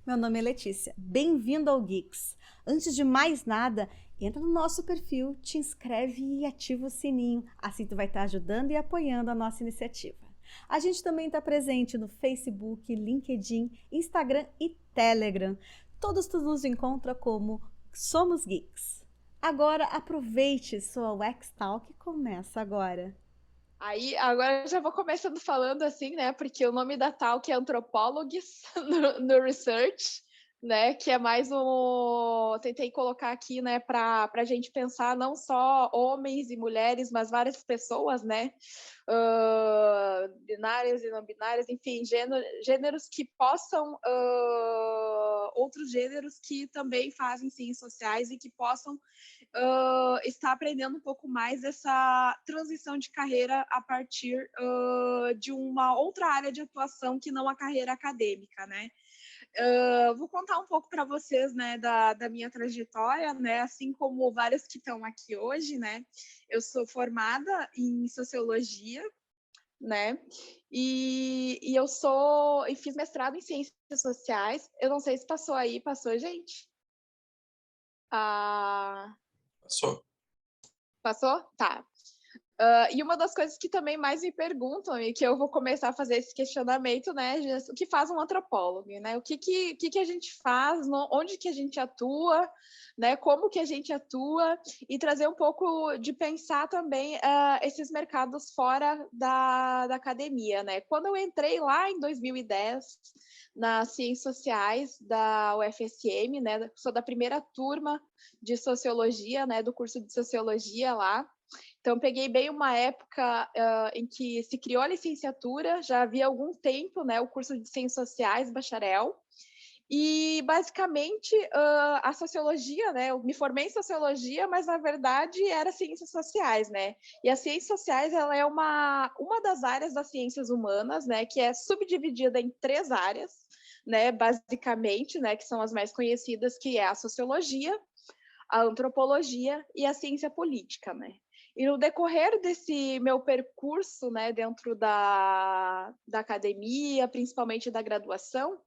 Meu nome é Letícia. Bem-vindo ao Geeks. Antes de mais nada, entra no nosso perfil, te inscreve e ativa o sininho. Assim tu vai estar ajudando e apoiando a nossa iniciativa. A gente também está presente no Facebook, LinkedIn, Instagram e Telegram. Todos tu nos encontra como Somos Geeks. Agora aproveite sua Wax Talk, começa agora. Aí, agora eu já vou começando falando assim, né? Porque o nome da talk é Anthropologies no Research, né? Que é mais um. Tentei colocar aqui, né, para a gente pensar não só homens e mulheres, mas várias pessoas, né? Binárias e não binárias, enfim, gêneros que possam. Outros gêneros que também fazem ciências sociais e que possam está aprendendo um pouco mais essa transição de carreira a partir de uma outra área de atuação que não a carreira acadêmica, né? Vou contar um pouco para vocês, né, da minha trajetória, né, assim como vários que estão aqui hoje, né? Eu sou formada em sociologia, né? E fiz mestrado em ciências sociais. Eu não sei se passou aí, passou, gente? Ah, Passou. passou? Tá. E uma das coisas que também mais me perguntam, e que eu vou começar a fazer esse questionamento, né, o que faz um antropólogo, né? O que a gente faz, onde que a gente atua, né? Como que a gente atua, e trazer um pouco de pensar também esses mercados fora da academia, né? Quando eu entrei lá em 2010 nas Ciências Sociais da UFSM, né? Sou da primeira turma de Sociologia, né? Do curso de Sociologia lá. Então, peguei bem uma época em que se criou a licenciatura, já havia algum tempo, né, o curso de Ciências Sociais, bacharel, e basicamente a sociologia, né, eu me formei em sociologia, mas na verdade era ciências sociais, né, e as ciências sociais, ela é uma das áreas das ciências humanas, né, que é subdividida em 3 áreas, né, basicamente, né, que são as mais conhecidas, que é a sociologia, a antropologia e a ciência política, né. E no decorrer desse meu percurso, né, dentro da academia, principalmente da graduação,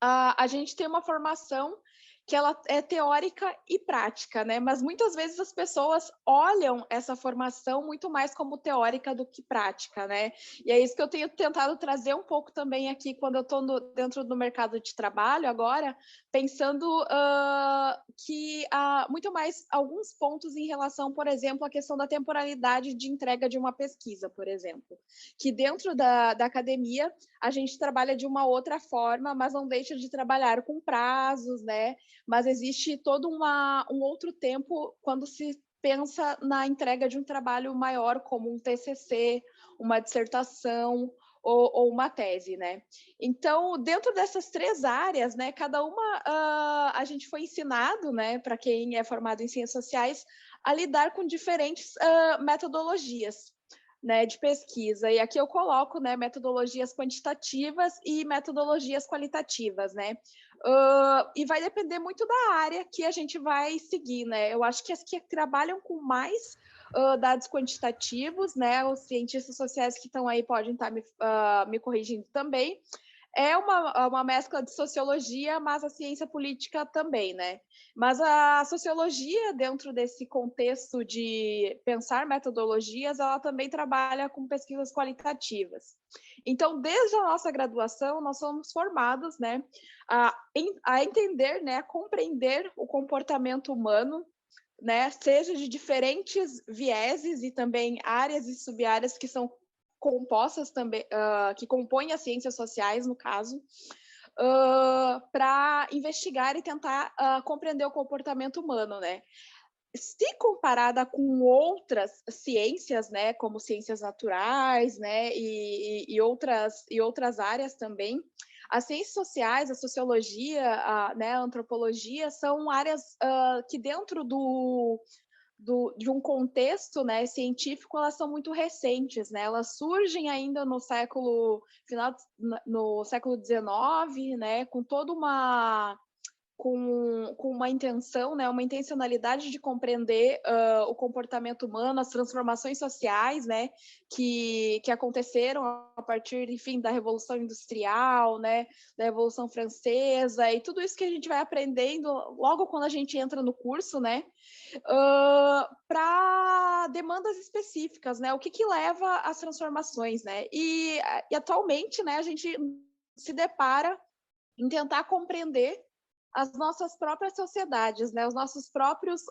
a gente tem uma formação que ela é teórica e prática, né? Mas muitas vezes as pessoas olham essa formação muito mais como teórica do que prática, né? E é isso que eu tenho tentado trazer um pouco também aqui quando eu estou dentro do mercado de trabalho agora, pensando que há muito mais alguns pontos em relação, por exemplo, à questão da temporalidade de entrega de uma pesquisa, por exemplo, que dentro da academia a gente trabalha de uma outra forma, mas não deixa de trabalhar com prazos, né? Mas existe todo um outro tempo quando se pensa na entrega de um trabalho maior, como um TCC, uma dissertação ou uma tese, né? Então, dentro dessas 3 áreas, né, cada uma a gente foi ensinado, né, para quem é formado em ciências sociais, a lidar com diferentes metodologias, né, de pesquisa. E aqui eu coloco, né, metodologias quantitativas e metodologias qualitativas, né? E vai depender muito da área que a gente vai seguir, né? Eu acho que as que trabalham com mais dados quantitativos, né? Os cientistas sociais que estão aí podem estar me corrigindo também. É uma mescla de sociologia, mas a ciência política também, né? Mas a sociologia, dentro desse contexto de pensar metodologias, ela também trabalha com pesquisas qualitativas. Então, desde a nossa graduação, nós somos formados, né, a entender, né, a compreender o comportamento humano, né, seja de diferentes vieses e também áreas e sub-áreas que são compostas também, que compõem as ciências sociais, no caso, para investigar e tentar compreender o comportamento humano, né? Se comparada com outras ciências, né, como ciências naturais, né, e outras áreas também, as ciências sociais, a sociologia, né, a antropologia são áreas que dentro de um contexto, né, científico, elas são muito recentes, né? Elas surgem ainda no século XIX, né, com toda com uma intenção, né, uma intencionalidade de compreender o comportamento humano, as transformações sociais, né, que aconteceram a partir, enfim, da Revolução Industrial, né, da Revolução Francesa, e tudo isso que a gente vai aprendendo logo quando a gente entra no curso, né, para demandas específicas, né, o que leva às transformações, né, e atualmente, né, a gente se depara em tentar compreender as nossas próprias sociedades, né? Os nossos próprios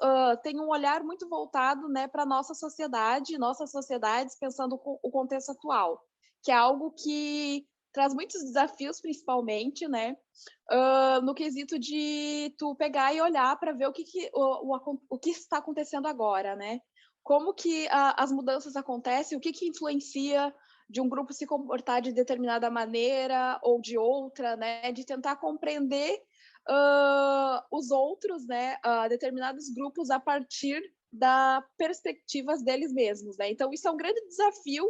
têm um olhar muito voltado, né, para nossa sociedade, nossas sociedades, pensando o contexto atual, que é algo que traz muitos desafios, principalmente, né, no quesito de tu pegar e olhar para ver o que está acontecendo agora, né? Como que as mudanças acontecem, o que influencia de um grupo se comportar de determinada maneira ou de outra, né? De tentar compreender os outros, né? Determinados grupos a partir das perspectivas deles mesmos, né? Então, isso é um grande desafio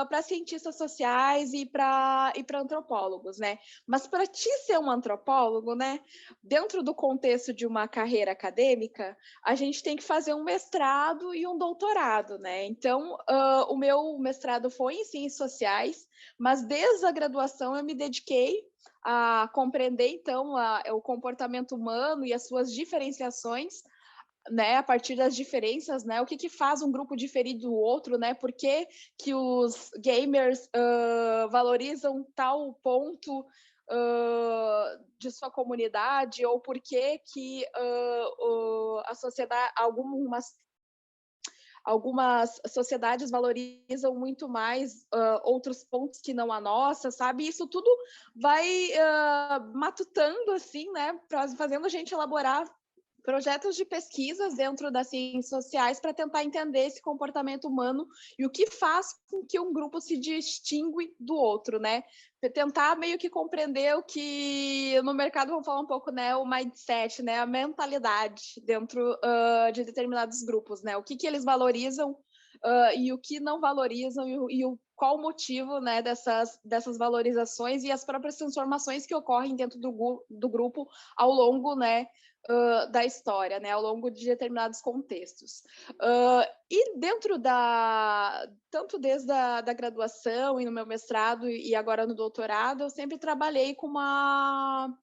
para cientistas sociais e para antropólogos, né? Mas para ti ser um antropólogo, né, dentro do contexto de uma carreira acadêmica, a gente tem que fazer um mestrado e um doutorado, né? Então, o meu mestrado foi em ciências sociais, mas desde a graduação eu me dediquei a compreender, então, o comportamento humano e as suas diferenciações, né, a partir das diferenças, né, o que faz um grupo diferir do outro, né, por que os gamers valorizam tal ponto de sua comunidade, ou por que a sociedade, algumas sociedades valorizam muito mais outros pontos que não a nossa, sabe? Isso tudo vai matutando, assim, né, fazendo a gente elaborar projetos de pesquisas dentro das ciências sociais para tentar entender esse comportamento humano e o que faz com que um grupo se distingue do outro, né? Tentar meio que compreender o que no mercado vamos falar um pouco, né? O mindset, né? A mentalidade dentro de determinados grupos, né? O que eles valorizam e o que não valorizam qual o motivo, né, dessas valorizações e as próprias transformações que ocorrem dentro do grupo ao longo, né, da história, né, ao longo de determinados contextos. E dentro tanto desde a da graduação e no meu mestrado e agora no doutorado, eu sempre trabalhei com uma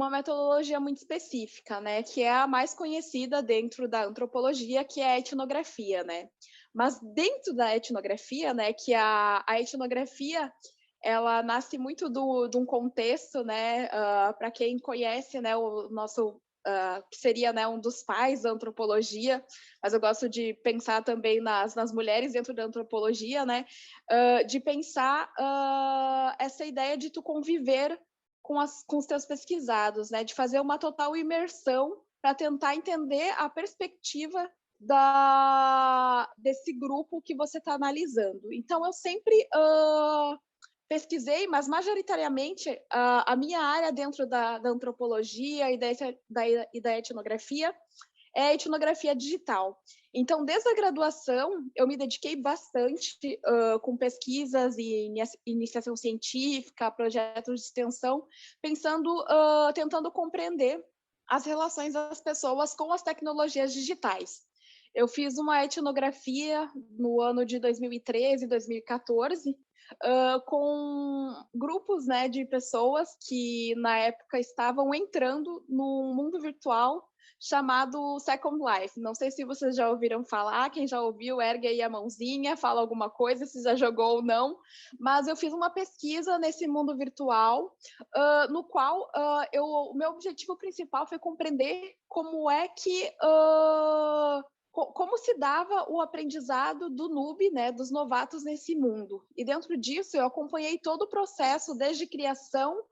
metodologia muito específica, né, que é a mais conhecida dentro da antropologia, que é a etnografia, né. Mas dentro da etnografia, né, que a etnografia, ela nasce muito de um contexto, né, para quem conhece, né, o nosso que seria, né, um dos pais da antropologia, mas eu gosto de pensar também nas mulheres dentro da antropologia, né, de pensar essa ideia de tu conviver com os teus pesquisados, né, de fazer uma total imersão para tentar entender a perspectiva desse grupo que você está analisando. Então, eu sempre pesquisei, mas majoritariamente a minha área dentro da antropologia e da etnografia é a etnografia digital. Então, desde a graduação, eu me dediquei bastante com pesquisas e iniciação científica, projetos de extensão, tentando compreender as relações das pessoas com as tecnologias digitais. Eu fiz uma etnografia no ano de 2013, 2014, com grupos, né, de pessoas que na época estavam entrando no mundo virtual chamado Second Life. Não sei se vocês já ouviram falar, quem já ouviu, ergue aí a mãozinha, fala alguma coisa, se já jogou ou não, mas eu fiz uma pesquisa nesse mundo virtual, no qual o meu objetivo principal foi compreender como é que como se dava o aprendizado do noob, né, dos novatos nesse mundo. E dentro disso eu acompanhei todo o processo, desde criação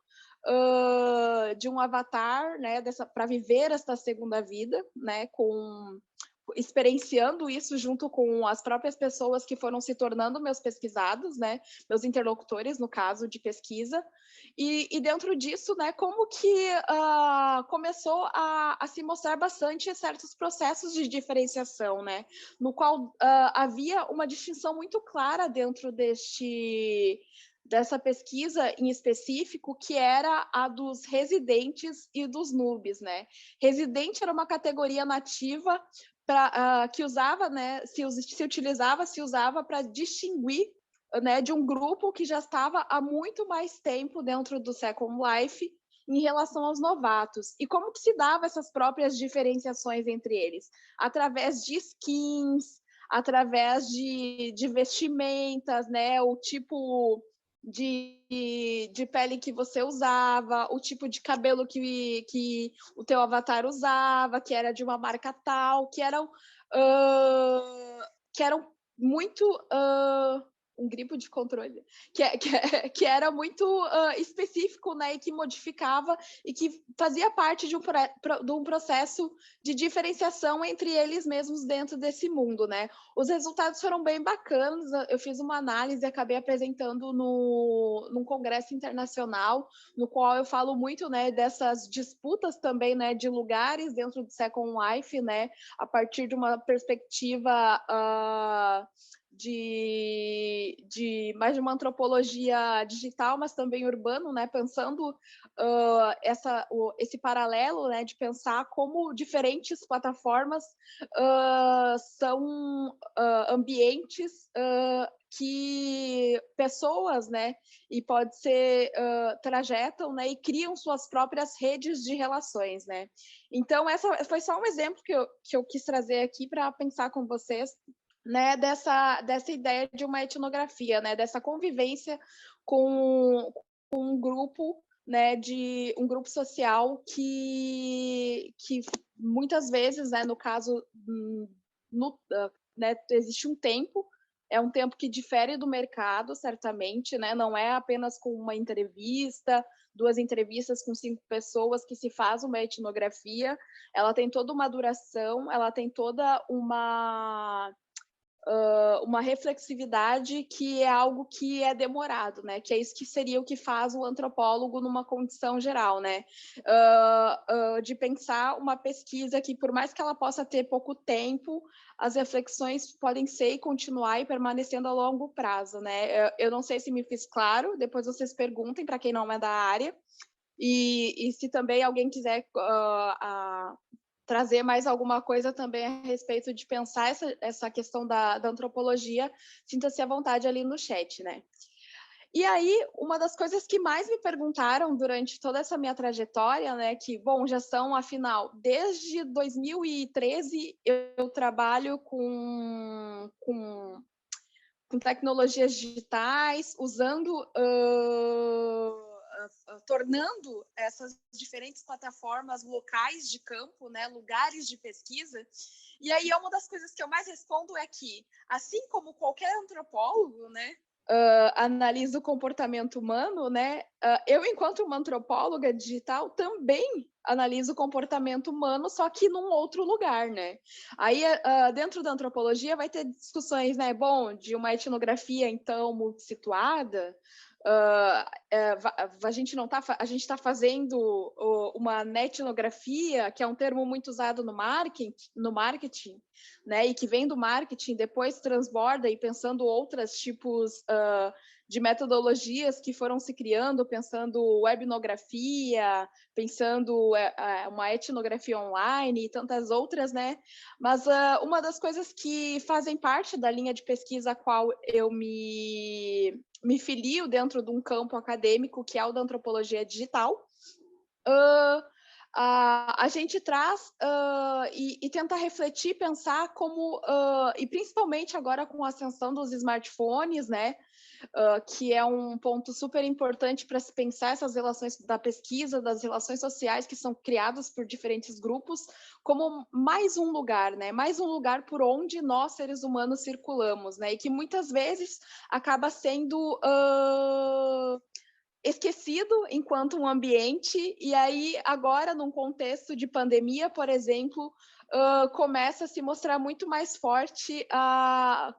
de um avatar, né, para viver esta segunda vida, né, experienciando isso junto com as próprias pessoas que foram se tornando meus pesquisados, né, meus interlocutores, no caso de pesquisa, e dentro disso, né, como que começou a se mostrar bastante certos processos de diferenciação, né, no qual havia uma distinção muito clara dentro dessa pesquisa em específico, que era a dos residentes e dos noobs, né? Residente era uma categoria nativa que usava, né, se usava para distinguir, né, de um grupo que já estava há muito mais tempo dentro do Second Life em relação aos novatos. E como que se dava essas próprias diferenciações entre eles? Através de skins, através de vestimentas, né, o tipo de pele que você usava, o tipo de cabelo que o teu avatar usava, que era de uma marca tal, que eram muito um gripo de controle, que era muito específico, né, e que modificava e que fazia parte de um processo de diferenciação entre eles mesmos dentro desse mundo, né? Os resultados foram bem bacanas, eu fiz uma análise e acabei apresentando num congresso internacional, no qual eu falo muito, né, dessas disputas também, né, de lugares dentro do Second Life, né, a partir de uma perspectiva mais de uma antropologia digital, mas também urbano, né? Pensando esse paralelo, né? De pensar como diferentes plataformas são ambientes que pessoas, né? E pode ser trajetam, né? E criam suas próprias redes de relações, né? Então essa foi só um exemplo que eu quis trazer aqui para pensar com vocês, né, dessa ideia de uma etnografia, né, dessa convivência com um grupo, né, de um grupo social que muitas vezes, né, no caso, né, existe um tempo, é um tempo que difere do mercado, certamente, né, não é apenas com uma entrevista, 2 entrevistas com 5 pessoas que se faz uma etnografia, ela tem toda uma duração, ela tem toda uma reflexividade que é algo que é demorado, né? Que é isso que seria o que faz o antropólogo numa condição geral, né? De pensar uma pesquisa que, por mais que ela possa ter pouco tempo, as reflexões podem ser e continuar e permanecendo a longo prazo, né? Eu não sei se me fiz claro, depois vocês perguntem para quem não é da área. E se também alguém quiser trazer mais alguma coisa também a respeito de pensar essa questão da antropologia, sinta-se à vontade ali no chat, né? E aí, uma das coisas que mais me perguntaram durante toda essa minha trajetória, né, que, bom, já são, afinal, desde 2013 eu trabalho com tecnologias digitais, usando tornando essas diferentes plataformas locais de campo, né, lugares de pesquisa. E aí uma das coisas que eu mais respondo é que, assim como qualquer antropólogo, né, analisa o comportamento humano, né, eu, enquanto uma antropóloga digital, também analiso o comportamento humano, só que num outro lugar, né? Aí, dentro da antropologia, vai ter discussões, né? Bom, de uma etnografia, então, multissituada, a gente está fazendo uma netnografia, que é um termo muito usado no marketing, né, e que vem do marketing, depois transborda e pensando outros tipos de metodologias que foram se criando, pensando webnografia, pensando uma etnografia online e tantas outras, né? Mas uma das coisas que fazem parte da linha de pesquisa a qual eu me filio dentro de um campo acadêmico, que é o da antropologia digital, a gente traz e tenta refletir, pensar como, e principalmente agora com a ascensão dos smartphones, né, que é um ponto super importante para se pensar essas relações da pesquisa, das relações sociais que são criadas por diferentes grupos, como mais um lugar, né, mais um lugar por onde nós, seres humanos, circulamos, né, e que muitas vezes acaba sendo esquecido enquanto um ambiente, e aí agora, num contexto de pandemia, por exemplo, começa a se mostrar muito mais forte,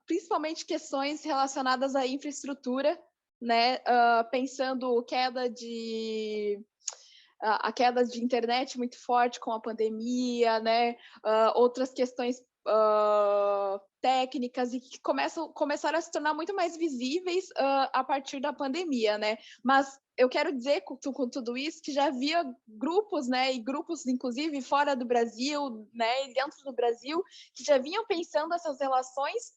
principalmente questões relacionadas à infraestrutura, né? Pensando a queda de internet muito forte com a pandemia, né? Outras questões técnicas e que começaram a se tornar muito mais visíveis a partir da pandemia, né? Mas eu quero dizer com tudo isso que já havia grupos, né, e grupos inclusive fora do Brasil, né, e dentro do Brasil, que já vinham pensando essas relações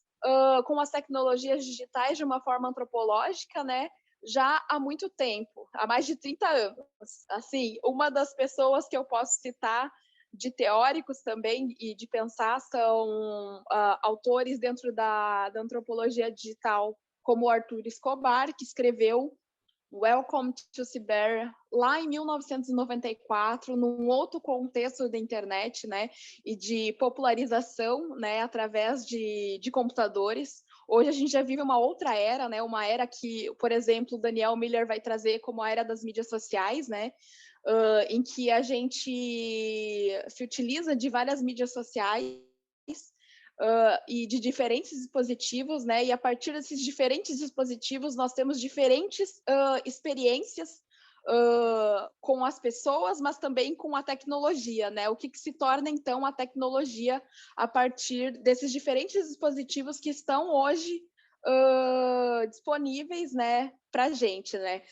com as tecnologias digitais de uma forma antropológica, né, já há muito tempo, há mais de 30 anos. Assim, uma das pessoas que eu posso citar de teóricos também e de pensar são autores dentro da antropologia digital, como o Arthur Escobar, que escreveu Welcome to Cyber lá em 1994, num outro contexto da internet, né, e de popularização, né, através de computadores. Hoje a gente já vive uma outra era, né, uma era que, por exemplo, o Daniel Miller vai trazer como a era das mídias sociais, né, em que a gente se utiliza de várias mídias sociais e de diferentes dispositivos, né? E a partir desses diferentes dispositivos, nós temos diferentes experiências com as pessoas, mas também com a tecnologia, né? O que se torna, então, a tecnologia a partir desses diferentes dispositivos que estão hoje disponíveis, né, para a gente, né?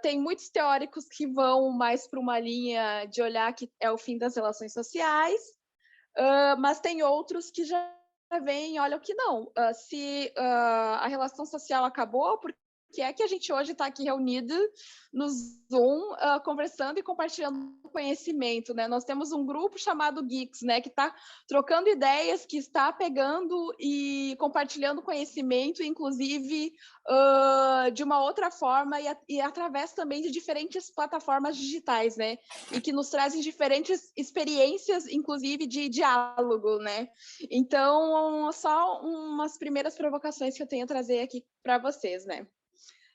Tem muitos teóricos que vão mais para uma linha de olhar que é o fim das relações sociais, mas tem outros que já vêm, olha que não. Se a relação social acabou, por que é que a gente hoje está aqui reunido no Zoom, conversando e compartilhando conhecimento, né? Nós temos um grupo chamado Geeks, né, que está trocando ideias, que está pegando e compartilhando conhecimento, inclusive de uma outra forma e através também de diferentes plataformas digitais, né? E que nos trazem diferentes experiências, inclusive de diálogo, né? Então, só umas primeiras provocações que eu tenho a trazer aqui para vocês, né?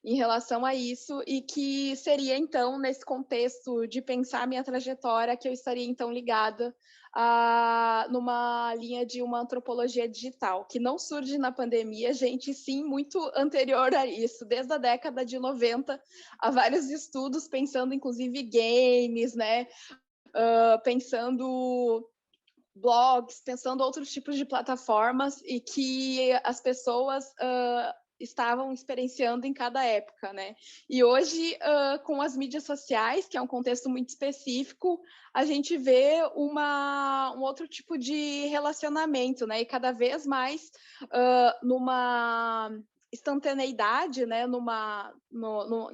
Em relação a isso, e que seria, então, nesse contexto de pensar a minha trajetória, que eu estaria, então, ligada numa linha de uma antropologia digital, que não surge na pandemia, gente, sim, muito anterior a isso, desde a década de 90, há vários estudos pensando, inclusive, games, né, pensando blogs, pensando outros tipos de plataformas e que as pessoas estavam experienciando em cada época, né? E hoje, com as mídias sociais, que é um contexto muito específico, a gente vê um outro tipo de relacionamento, né? E cada vez mais numa instantaneidade, né,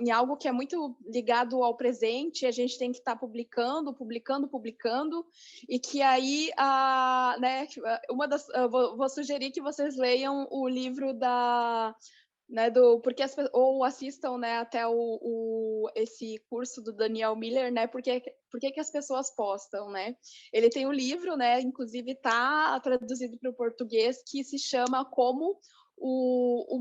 em algo que é muito ligado ao presente, a gente tem que estar publicando, e que aí, né, vou sugerir que vocês leiam o livro né, ou assistam, né, até esse curso do Daniel Miller, né, por que as pessoas postam, né? Ele tem um livro, né, inclusive está traduzido para o português, que se chama como o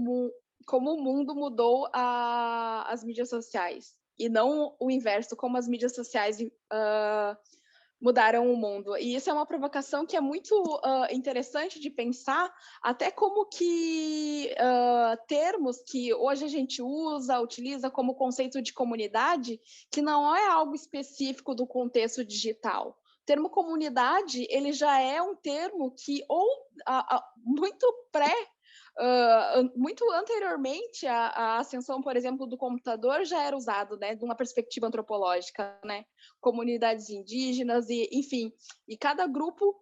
mundo mudou as mídias sociais, e não o inverso, como as mídias sociais mudaram o mundo. E isso é uma provocação que é muito interessante de pensar, até como que termos que hoje a gente utiliza como conceito de comunidade, que não é algo específico do contexto digital. O termo comunidade, ele já é um termo que muito muito anteriormente à ascensão, por exemplo, do computador, já era usado, né, de uma perspectiva antropológica, né, comunidades indígenas e, enfim, e cada grupo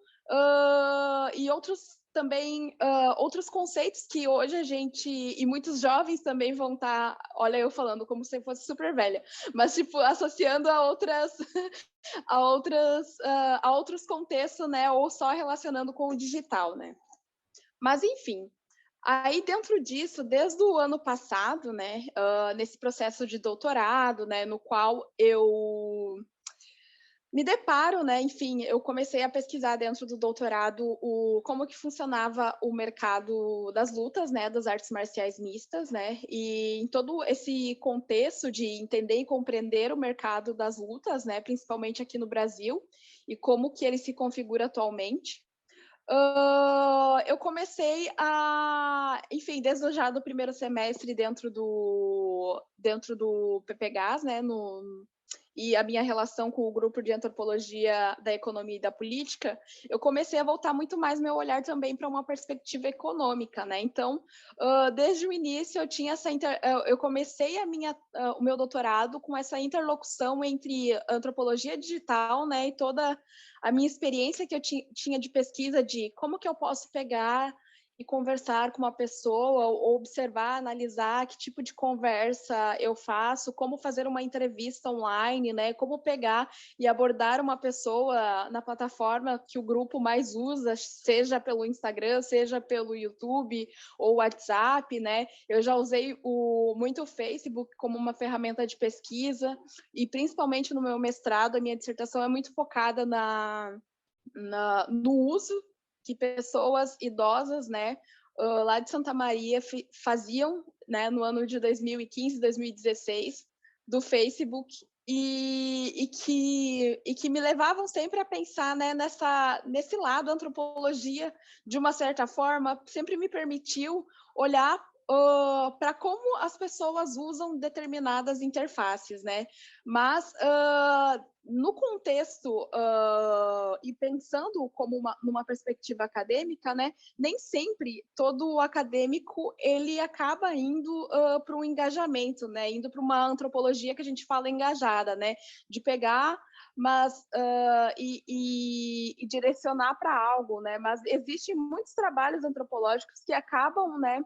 e outros também outros conceitos que hoje a gente e muitos jovens também vão estar, olha eu falando como se eu fosse super velha, mas tipo associando a outros contextos, né, ou só relacionando com o digital, né. Mas enfim, aí, dentro disso, desde o ano passado, né, nesse processo de doutorado, né, no qual eu me deparo, né, enfim, eu comecei a pesquisar dentro do doutorado como que funcionava o mercado das lutas, né, das artes marciais mistas, né, e em todo esse contexto de entender e compreender o mercado das lutas, né, principalmente aqui no Brasil, e como que ele se configura atualmente. Eu comecei enfim, desde já do primeiro semestre dentro do PPGás, né, e a minha relação com o grupo de antropologia da economia e da política, eu comecei a voltar muito mais meu olhar também para uma perspectiva econômica, né? Então, desde o início eu tinha eu comecei o meu doutorado com essa interlocução entre antropologia digital, né, e toda a minha experiência que eu tinha de pesquisa de como que eu posso pegar e conversar com uma pessoa, ou observar, analisar que tipo de conversa eu faço, como fazer uma entrevista online, né? Como pegar e abordar uma pessoa na plataforma que o grupo mais usa, seja pelo Instagram, seja pelo YouTube ou WhatsApp, né? Eu já usei muito o Facebook como uma ferramenta de pesquisa, e principalmente no meu mestrado, a minha dissertação é muito focada no uso que pessoas idosas, né, lá de Santa Maria faziam, né, no ano de 2015, 2016, do Facebook, e que me levavam sempre a pensar, né, nesse lado. A antropologia, de uma certa forma, sempre me permitiu olhar para como as pessoas usam determinadas interfaces, né? Mas no contexto e pensando como numa perspectiva acadêmica, né? Nem sempre todo acadêmico ele acaba indo para um engajamento, né? Indo para uma antropologia que a gente fala engajada, né? De pegar e direcionar para algo, né? Mas existem muitos trabalhos antropológicos que acabam, né,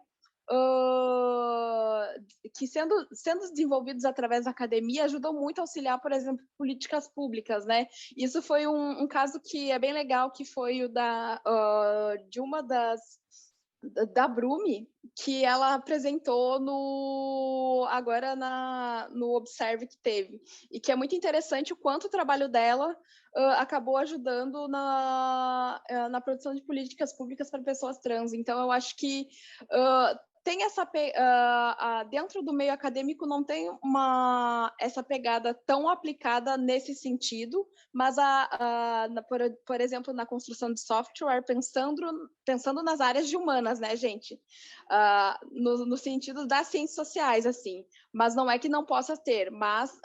que sendo desenvolvidos através da academia ajudam muito a auxiliar, por exemplo, políticas públicas, né? Isso foi um caso que é bem legal, que foi o de uma da Brumi, que ela apresentou agora no Observe que teve, e que é muito interessante o quanto o trabalho dela acabou ajudando na produção de políticas públicas para pessoas trans. Então, eu acho que tem dentro do meio acadêmico não tem essa pegada tão aplicada nesse sentido, mas por exemplo, na construção de software, pensando nas áreas de humanas, né, gente? No sentido das ciências sociais, assim. Mas não é que não possa ter, mas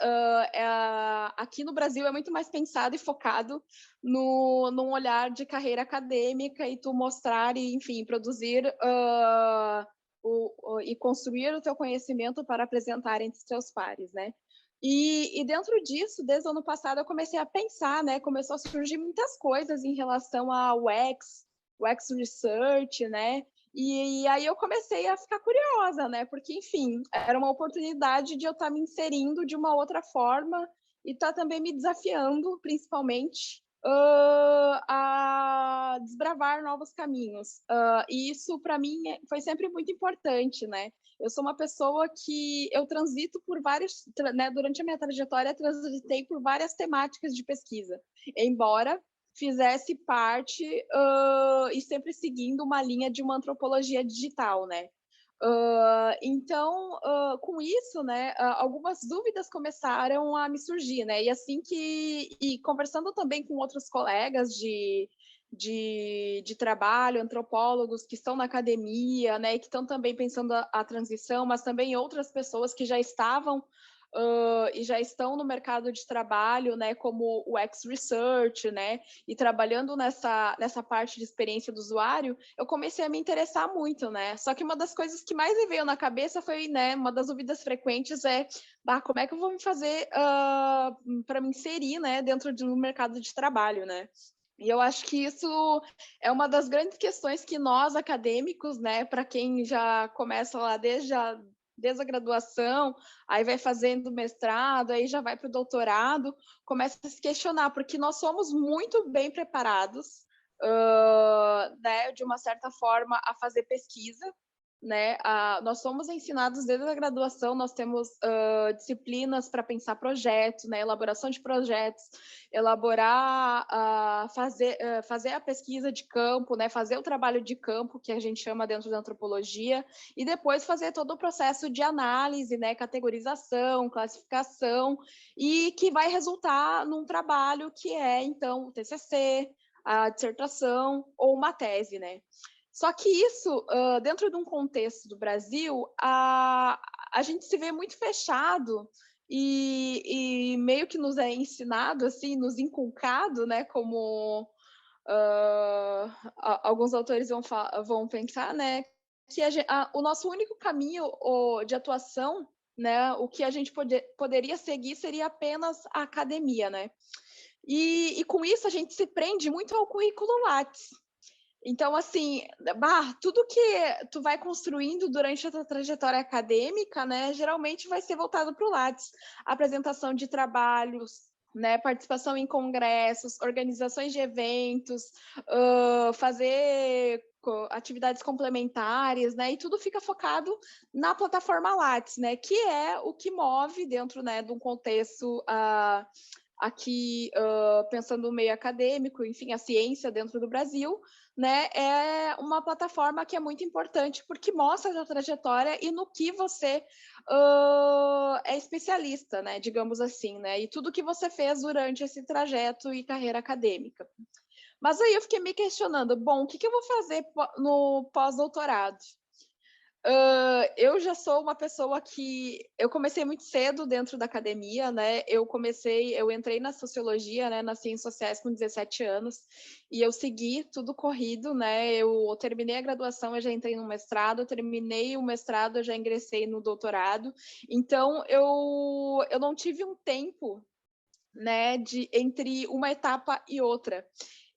aqui no Brasil é muito mais pensado e focado num olhar de carreira acadêmica, e tu mostrar e, enfim, produzir e construir o teu conhecimento para apresentar entre os teus pares, né? E dentro disso, desde o ano passado, eu comecei a pensar, né? Começou a surgir muitas coisas em relação ao UX Research, né? E aí eu comecei a ficar curiosa, né? Porque, enfim, era uma oportunidade de eu estar me inserindo de uma outra forma e estar também me desafiando, principalmente, a desbravar novos caminhos. E isso, para mim, foi sempre muito importante, né? Eu sou uma pessoa que eu transito por vários, né, durante a minha trajetória, transitei por várias temáticas de pesquisa, embora fizesse parte e sempre seguindo uma linha de uma antropologia digital, né? Então, com isso, né, algumas dúvidas começaram a me surgir, né? E conversando também com outros colegas de trabalho, antropólogos que estão na academia, né, e que estão também pensando a transição, mas também outras pessoas que já estavam e já estão no mercado de trabalho, né, como o X-Research, né, e trabalhando nessa parte de experiência do usuário, eu comecei a me interessar muito, né. Só que uma das coisas que mais me veio na cabeça foi, né, uma das dúvidas frequentes como é que eu vou me fazer para me inserir, né, dentro do mercado de trabalho, né. E eu acho que isso é uma das grandes questões que nós, acadêmicos, né, para quem já começa lá desde a graduação, aí vai fazendo mestrado, aí já vai para o doutorado, começa a se questionar, porque nós somos muito bem preparados, né, de uma certa forma, a fazer pesquisa, né? Nós somos ensinados desde a graduação, nós temos disciplinas para pensar projetos, né? Elaboração de projetos, fazer a pesquisa de campo, né? Fazer o trabalho de campo, que a gente chama dentro da antropologia, e depois fazer todo o processo de análise, né? Categorização, classificação, e que vai resultar num trabalho que é, então, o TCC, a dissertação ou uma tese, né? Só que isso, dentro de um contexto do Brasil, a gente se vê muito fechado e meio que nos é ensinado, assim, nos inculcado, né, como alguns autores vão pensar, né, que o nosso único caminho de atuação, né, o que a gente poderia seguir seria apenas a academia, né? E com isso a gente se prende muito ao currículo Lattes. Então, assim, tudo que tu vai construindo durante a tua trajetória acadêmica, né, geralmente vai ser voltado para o Lattes. Apresentação de trabalhos, né, participação em congressos, organizações de eventos, fazer atividades complementares, né, e tudo fica focado na plataforma Lattes, né, que é o que move dentro, né, de um contexto aqui, pensando no meio acadêmico, enfim, a ciência dentro do Brasil, né, é uma plataforma que é muito importante porque mostra a sua trajetória e no que você é especialista, né, digamos assim, né, e tudo que você fez durante esse trajeto e carreira acadêmica. Mas aí eu fiquei me questionando, bom, o que eu vou fazer no pós-doutorado? Eu já sou uma pessoa que eu comecei muito cedo dentro da academia, né? Eu entrei na sociologia, né, nas ciências sociais com 17 anos, e eu segui tudo corrido, né? Eu terminei a graduação, eu já entrei no mestrado, eu terminei o mestrado, eu já ingressei no doutorado. Então, eu não tive um tempo, né, entre uma etapa e outra.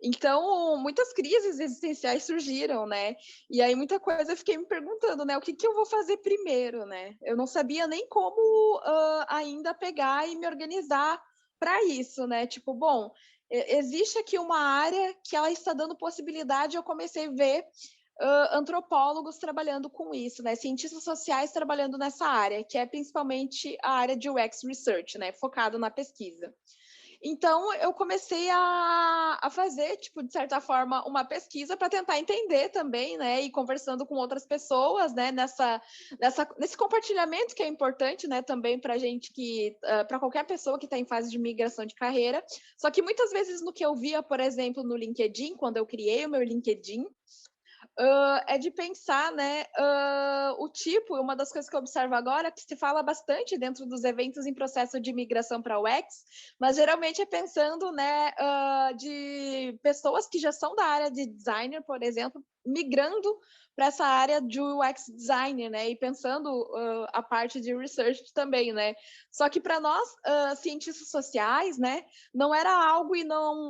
Então, muitas crises existenciais surgiram, né? E aí muita coisa eu fiquei me perguntando, né? O que eu vou fazer primeiro, né? Eu não sabia nem como ainda pegar e me organizar para isso, né? Tipo, bom, existe aqui uma área que ela está dando possibilidade, eu comecei a ver antropólogos trabalhando com isso, né? Cientistas sociais trabalhando nessa área, que é principalmente a área de UX Research, né? Focado na pesquisa. Então, eu comecei a fazer, tipo, de certa forma, uma pesquisa para tentar entender também, né? E conversando com outras pessoas, né? Nesse compartilhamento que é importante, né? Também para gente para qualquer pessoa que está em fase de migração de carreira. Só que muitas vezes no que eu via, por exemplo, no LinkedIn, quando eu criei o meu LinkedIn, é de pensar, né, o tipo, uma das coisas que eu observo agora, que se fala bastante dentro dos eventos em processo de migração para o UX, mas geralmente é pensando, né, de pessoas que já são da área de designer, por exemplo, migrando para essa área de UX designer, né, e pensando a parte de research também, né. Só que para nós, cientistas sociais, né, não era algo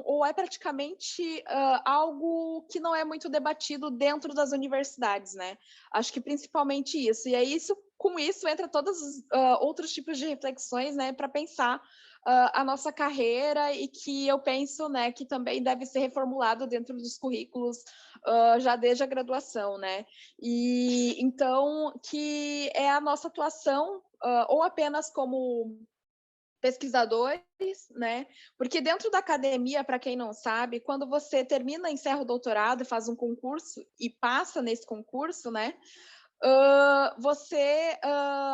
ou é praticamente algo que não é muito debatido dentro das universidades, né? Acho que principalmente isso. E aí, com isso, entra todos os outros tipos de reflexões, né, para pensar a nossa carreira e que eu penso, né, que também deve ser reformulado dentro dos currículos já desde a graduação, né? E então, que é a nossa atuação ou apenas como pesquisadores, né? Porque dentro da academia, para quem não sabe, quando você termina, encerra o doutorado, faz um concurso e passa nesse concurso, né? Você,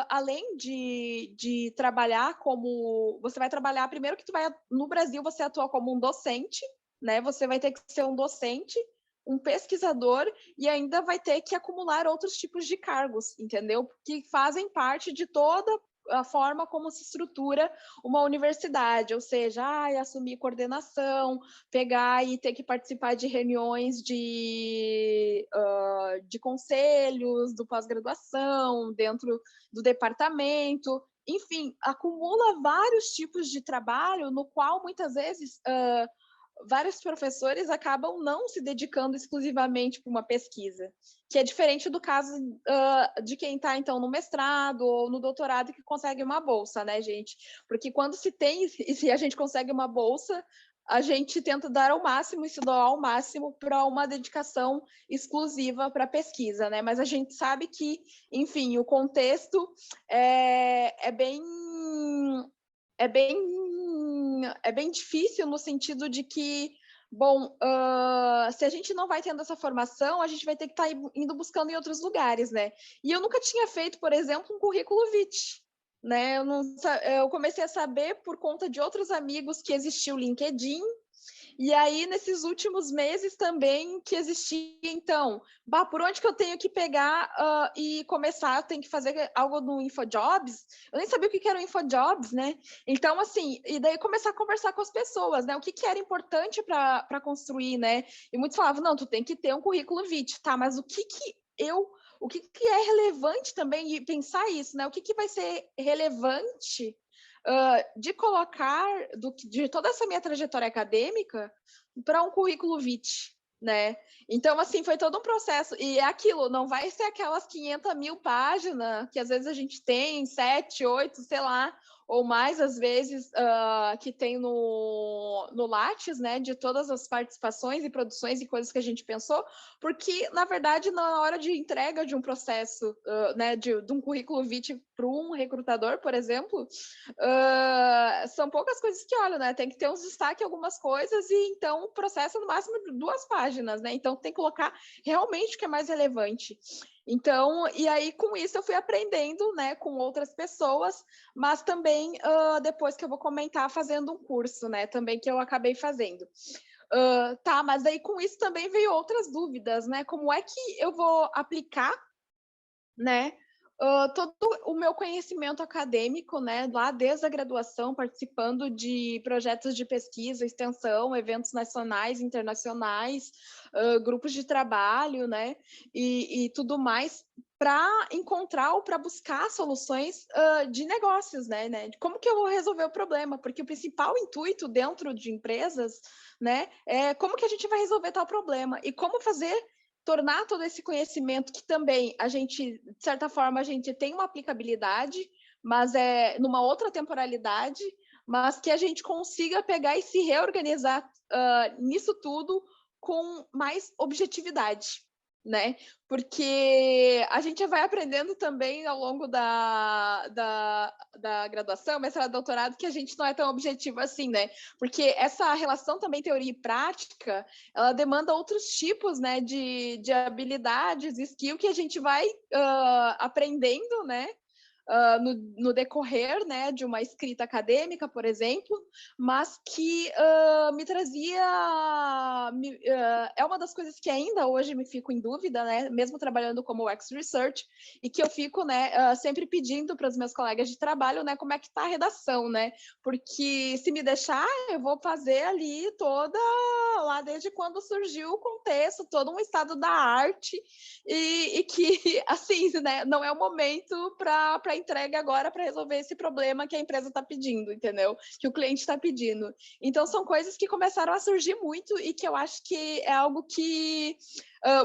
além de trabalhar como... Você vai trabalhar, primeiro que no Brasil, você atua como um docente, né? Você vai ter que ser um docente, um pesquisador e ainda vai ter que acumular outros tipos de cargos, entendeu? Que fazem parte de toda a forma como se estrutura uma universidade, ou seja, assumir coordenação, pegar e ter que participar de reuniões de conselhos, do pós-graduação, dentro do departamento, enfim, acumula vários tipos de trabalho no qual muitas vezes vários professores acabam não se dedicando exclusivamente para uma pesquisa, que é diferente do caso de quem está, então, no mestrado ou no doutorado que consegue uma bolsa, né, gente? Porque quando se a gente consegue uma bolsa, a gente tenta dar ao máximo e se doar ao máximo para uma dedicação exclusiva para pesquisa, né? Mas a gente sabe que, enfim, o contexto é bem é bem difícil no sentido de que, bom, se a gente não vai tendo essa formação, a gente vai ter que estar indo buscando em outros lugares, né? E eu nunca tinha feito, por exemplo, um currículo vitae, né? Eu comecei a saber por conta de outros amigos que existia o LinkedIn, E aí, nesses últimos meses também que existia, então, por onde que eu tenho que pegar e começar? Eu tenho que fazer algo no InfoJobs? Eu nem sabia o que era o InfoJobs, né? Então, assim, e daí começar a conversar com as pessoas, né? O que era importante para construir, né? E muitos falavam, não, tu tem que ter um currículo vitae, tá? Mas o que é relevante também, e pensar isso, né? O que vai ser relevante de colocar de toda essa minha trajetória acadêmica para um currículo vitae, né? Então, assim, foi todo um processo. E é aquilo, não vai ser aquelas 500 mil páginas que às vezes a gente tem, 7, 8, sei lá, ou mais, às vezes, que tem no Lattes, né? De todas as participações e produções e coisas que a gente pensou, porque, na verdade, na hora de entrega de um processo, né, de um currículo vitae para um recrutador, por exemplo, são poucas coisas que olham, né? Tem que ter uns destaque algumas coisas e então o processo é no máximo 2 páginas, né? Então tem que colocar realmente o que é mais relevante. Então, e aí com isso eu fui aprendendo, né, com outras pessoas, mas também depois que eu vou comentar fazendo um curso, né, também que eu acabei fazendo. Tá, mas aí com isso também veio outras dúvidas, né? Como é que eu vou aplicar, né, todo o meu conhecimento acadêmico, né, lá desde a graduação, participando de projetos de pesquisa, extensão, eventos nacionais, internacionais, grupos de trabalho, né, e tudo mais, para encontrar ou para buscar soluções de negócios, né, de como que eu vou resolver o problema, porque o principal intuito dentro de empresas, né, é como que a gente vai resolver tal problema e como fazer tornar todo esse conhecimento que também a gente, de certa forma, a gente tem uma aplicabilidade, mas é numa outra temporalidade, mas que a gente consiga pegar e se reorganizar nisso tudo com mais objetividade, né? Porque a gente vai aprendendo também ao longo da graduação, mestrado, doutorado, que a gente não é tão objetivo assim, né? Porque essa relação também teoria e prática, ela demanda outros tipos, né, de habilidades, skill que a gente vai aprendendo, né, no decorrer, né, de uma escrita acadêmica, por exemplo, mas que me trazia... é uma das coisas que ainda hoje me fico em dúvida, né, mesmo trabalhando como UX Research, e que eu fico, né, sempre pedindo para os meus colegas de trabalho, né, como é que está a redação, né, porque se me deixar, eu vou fazer ali toda, lá desde quando surgiu o contexto, todo um estado da arte, e que, assim, né, não é o momento para entrega agora para resolver esse problema que a empresa está pedindo, entendeu? Que o cliente está pedindo. Então, são coisas que começaram a surgir muito e que eu acho que é algo que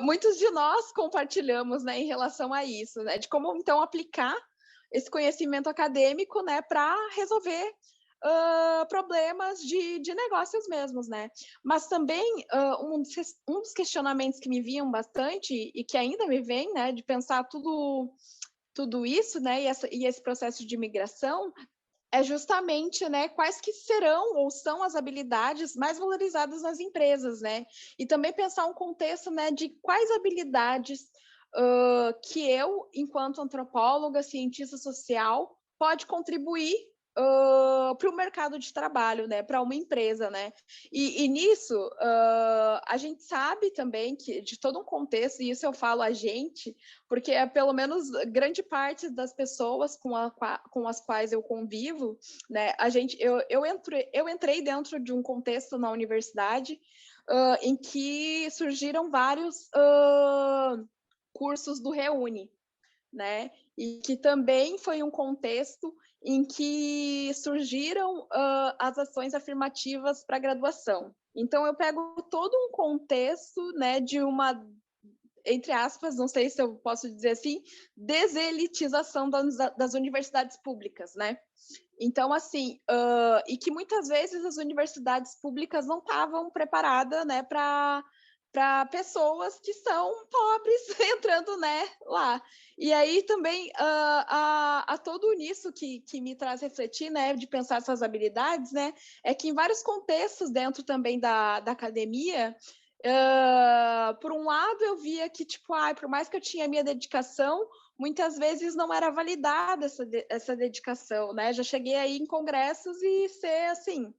muitos de nós compartilhamos, né, em relação a isso, né? De como, então, aplicar esse conhecimento acadêmico, né, para resolver problemas de negócios mesmos, né? Mas também um dos questionamentos que me vinham bastante e que ainda me vem, né, de pensar tudo isso, né, e esse processo de migração é justamente, né, quais que serão ou são as habilidades mais valorizadas nas empresas, né? E também pensar um contexto, né, de quais habilidades que eu, enquanto antropóloga, cientista social, pode contribuir para o mercado de trabalho, né, para uma empresa, né, e nisso a gente sabe também que de todo um contexto, e isso eu falo a gente, porque é pelo menos grande parte das pessoas com as quais eu convivo, né, eu entrei dentro de um contexto na universidade em que surgiram vários cursos do Reúne, né? E que também foi um contexto em que surgiram as ações afirmativas para graduação. Então, eu pego todo um contexto, né, de uma, entre aspas, não sei se eu posso dizer assim, deselitização das universidades públicas, né? Então, assim, e que muitas vezes as universidades públicas não estavam preparadas, né, para pessoas que são pobres entrando, né, lá. E aí também a todo nisso que me traz refletir, né, de pensar essas habilidades, né, é que em vários contextos dentro também da academia, por um lado eu via que, tipo, por mais que eu tinha a minha dedicação, muitas vezes não era validada essa dedicação, né? Já cheguei aí em congressos e ser, assim,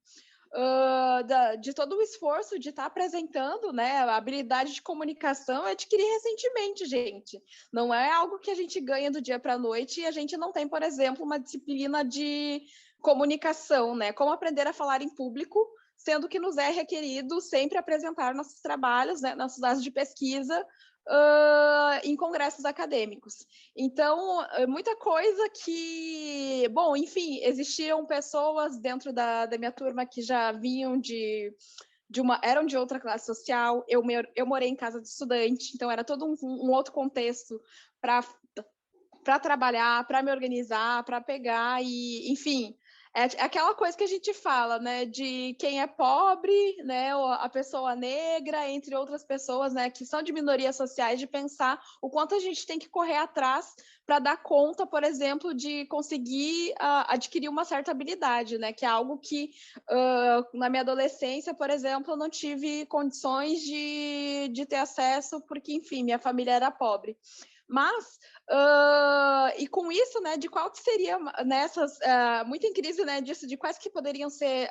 de todo o esforço de estar apresentando, né? A habilidade de comunicação eu adquiri recentemente, gente. Não é algo que a gente ganha do dia para a noite e a gente não tem, por exemplo, uma disciplina de comunicação, né? Como aprender a falar em público, sendo que nos é requerido sempre apresentar nossos trabalhos, né? Nossos dados de pesquisa em congressos acadêmicos. Então, muita coisa que... Bom, enfim, existiam pessoas dentro da minha turma que já vinham eram de outra classe social. Eu morei em casa de estudante, então era todo um outro contexto para trabalhar, para me organizar, para pegar e, enfim, é aquela coisa que a gente fala, né, de quem é pobre, né, a pessoa negra, entre outras pessoas, né, que são de minorias sociais, de pensar o quanto a gente tem que correr atrás para dar conta, por exemplo, de conseguir adquirir uma certa habilidade, né, que é algo que na minha adolescência, por exemplo, eu não tive condições de ter acesso, porque, enfim, minha família era pobre. Mas, e com isso, né, de qual que seria nessas, muito em crise, né, disso, de quais que poderiam ser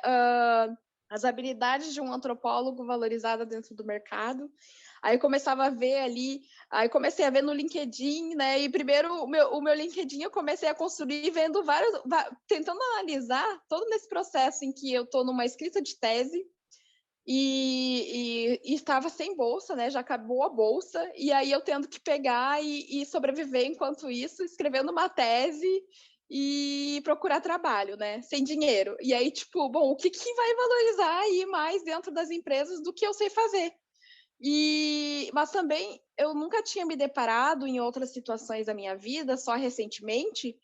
as habilidades de um antropólogo valorizada dentro do mercado. Aí eu começava a ver ali, aí comecei a ver no LinkedIn, né, e primeiro o meu LinkedIn eu comecei a construir vendo tentando analisar todo nesse processo em que eu estou numa escrita de tese, e estava sem bolsa, né? Já acabou a bolsa, e aí eu tendo que pegar e sobreviver enquanto isso, escrevendo uma tese e procurar trabalho, né? Sem dinheiro. E aí, tipo, bom, o que vai valorizar aí mais dentro das empresas do que eu sei fazer? Mas também eu nunca tinha me deparado em outras situações da minha vida, só recentemente,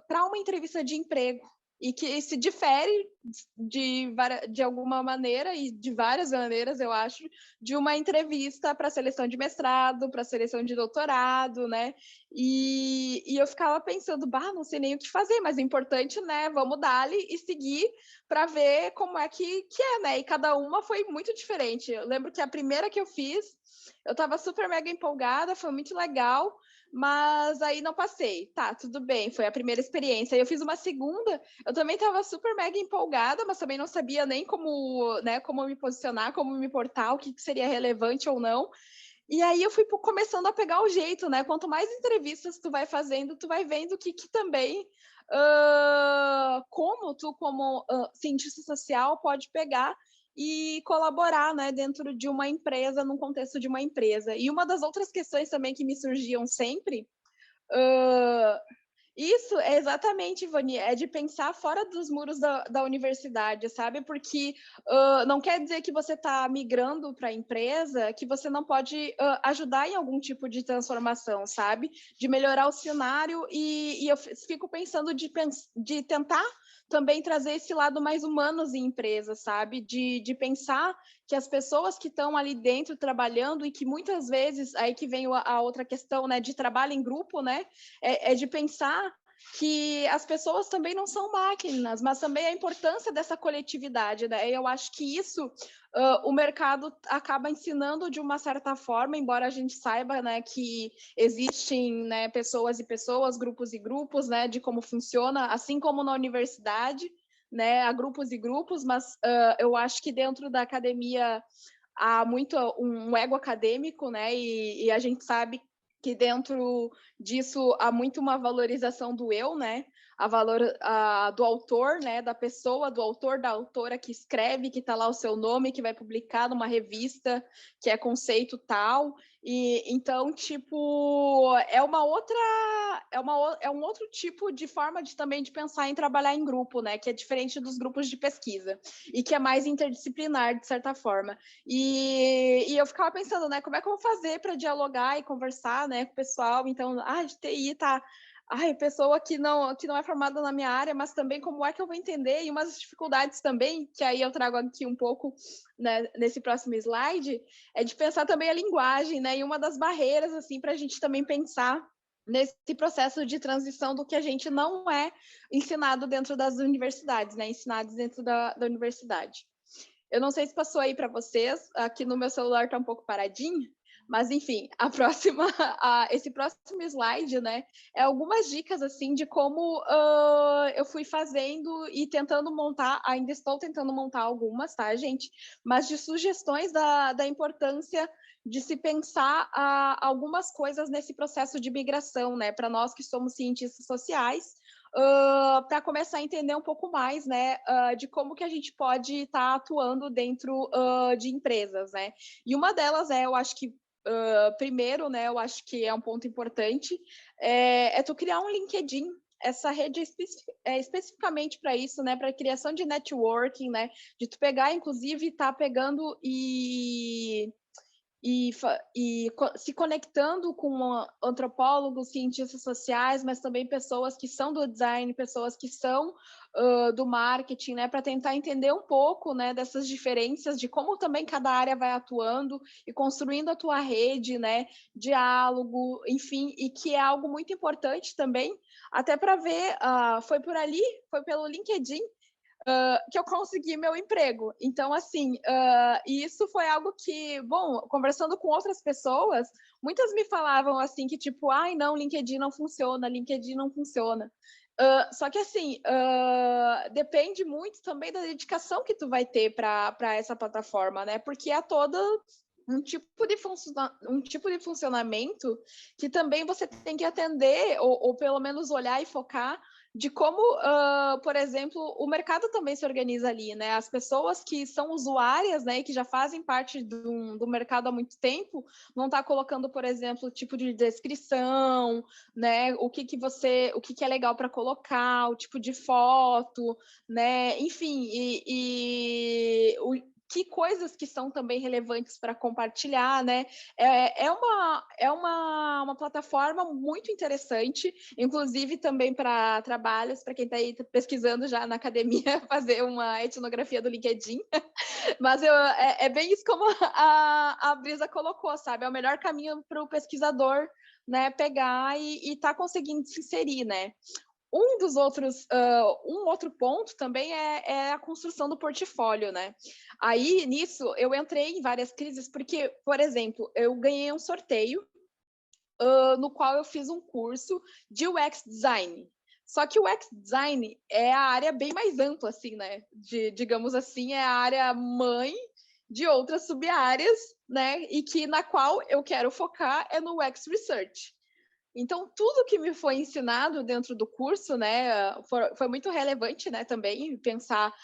para uma entrevista de emprego. E que se difere de alguma maneira, e de várias maneiras, eu acho, de uma entrevista para seleção de mestrado, para seleção de doutorado, né? E eu ficava pensando, não sei nem o que fazer, mas o importante, né? Vamos dar-lhe e seguir para ver como é que é, né? E cada uma foi muito diferente. Eu lembro que a primeira que eu fiz, eu estava super mega empolgada, foi muito legal, mas aí não passei. Tá, tudo bem, foi a primeira experiência. Aí eu fiz uma segunda, eu também estava super mega empolgada, mas também não sabia nem como, né, como me posicionar, como me portar, o que seria relevante ou não. E aí eu fui começando a pegar o jeito, né? Quanto mais entrevistas tu vai fazendo, tu vai vendo que também como tu, como cientista social, pode pegar e colaborar, né, dentro de uma empresa, num contexto de uma empresa. E uma das outras questões também que me surgiam sempre isso, é exatamente, Ivani, é de pensar fora dos muros da universidade, sabe? Porque não quer dizer que você está migrando para a empresa, que você não pode ajudar em algum tipo de transformação, sabe? De melhorar o cenário, e eu fico pensando de tentar também trazer esse lado mais humano em empresas, sabe? De pensar que as pessoas que estão ali dentro trabalhando, e que muitas vezes, aí que vem a outra questão, né, de trabalho em grupo, né? É de pensar que as pessoas também não são máquinas, mas também a importância dessa coletividade, né? Eu acho que isso o mercado acaba ensinando de uma certa forma, embora a gente saiba, né, que existem, né, pessoas e pessoas, grupos e grupos, né, de como funciona, assim como na universidade, né, há grupos e grupos, mas eu acho que dentro da academia há muito um ego acadêmico, né, e a gente sabe que dentro disso há muito uma valorização do eu, né? Do autor, né? Da pessoa, do autor, da autora que escreve, que está lá o seu nome, que vai publicar numa revista que é conceito tal. E então, tipo, é um outro tipo de forma também de pensar em trabalhar em grupo, né? Que é diferente dos grupos de pesquisa e que é mais interdisciplinar, de certa forma. E eu ficava pensando, né, como é que eu vou fazer para dialogar e conversar, né, com o pessoal? Então, de TI tá, pessoa que não é formada na minha área, mas também como é que eu vou entender? E umas dificuldades também, que aí eu trago aqui um pouco, né, nesse próximo slide, é de pensar também a linguagem, né, e uma das barreiras, assim, para a gente também pensar nesse processo de transição do que a gente não é ensinado dentro das universidades, né, ensinados dentro da universidade. Eu não sei se passou aí para vocês, aqui no meu celular está um pouco paradinho, Mas, enfim, esse próximo slide, né, é algumas dicas, assim, de como eu fui fazendo e tentando montar, ainda estou tentando montar algumas, tá, gente? Mas de sugestões da importância de se pensar algumas coisas nesse processo de migração, né, para nós que somos cientistas sociais, para começar a entender um pouco mais, né, de como que a gente pode estar atuando dentro de empresas, né? E uma delas eu acho que primeiro, né, eu acho que é um ponto importante, é tu criar um LinkedIn. Essa rede é especificamente para isso, né, para criação de networking, né, de tu pegar, inclusive, tá pegando se conectando com antropólogos, cientistas sociais, mas também pessoas que são do design, pessoas que são do marketing, né, para tentar entender um pouco, né, dessas diferenças, de como também cada área vai atuando e construindo a tua rede, né, diálogo, enfim, e que é algo muito importante também, até para ver, foi por ali, foi pelo LinkedIn, que eu consegui meu emprego. Então, assim, isso foi algo que, bom, conversando com outras pessoas, muitas me falavam assim que, tipo, ai, não, LinkedIn não funciona, LinkedIn não funciona. Só que, assim, depende muito também da dedicação que tu vai ter para essa plataforma, né? Porque é toda um tipo de funcionamento que também você tem que atender, ou pelo menos olhar e focar de como, por exemplo, o mercado também se organiza ali, né? As pessoas que são usuárias, né, e que já fazem parte do mercado há muito tempo, vão estar colocando, por exemplo, o tipo de descrição, né? O que é legal para colocar, o tipo de foto, né? Enfim, que coisas que são também relevantes para compartilhar, né? É uma plataforma muito interessante, inclusive também para trabalhos, para quem está aí pesquisando já na academia, fazer uma etnografia do LinkedIn. Mas é bem isso como a Brisa colocou, sabe? É o melhor caminho para o pesquisador, né, pegar e tá conseguindo se inserir, né? Um outro ponto também é a construção do portfólio, né? Aí, nisso, eu entrei em várias crises, porque, por exemplo, eu ganhei um sorteio no qual eu fiz um curso de UX Design. Só que o UX Design é a área bem mais ampla, assim, né? Digamos assim, é a área mãe de outras sub-áreas, né? E que na qual eu quero focar é no UX Research. Então, tudo que me foi ensinado dentro do curso, né, foi muito relevante, né, também, pensar,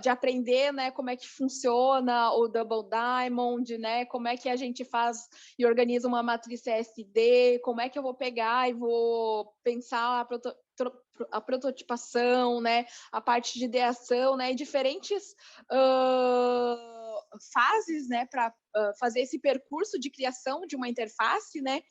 de aprender, né, como é que funciona o Double Diamond, né, como é que a gente faz e organiza uma matriz CSD, como é que eu vou pegar e vou pensar a prototipação, né, a parte de ideação, né, e diferentes fases, né, para fazer esse percurso de criação de uma interface, né,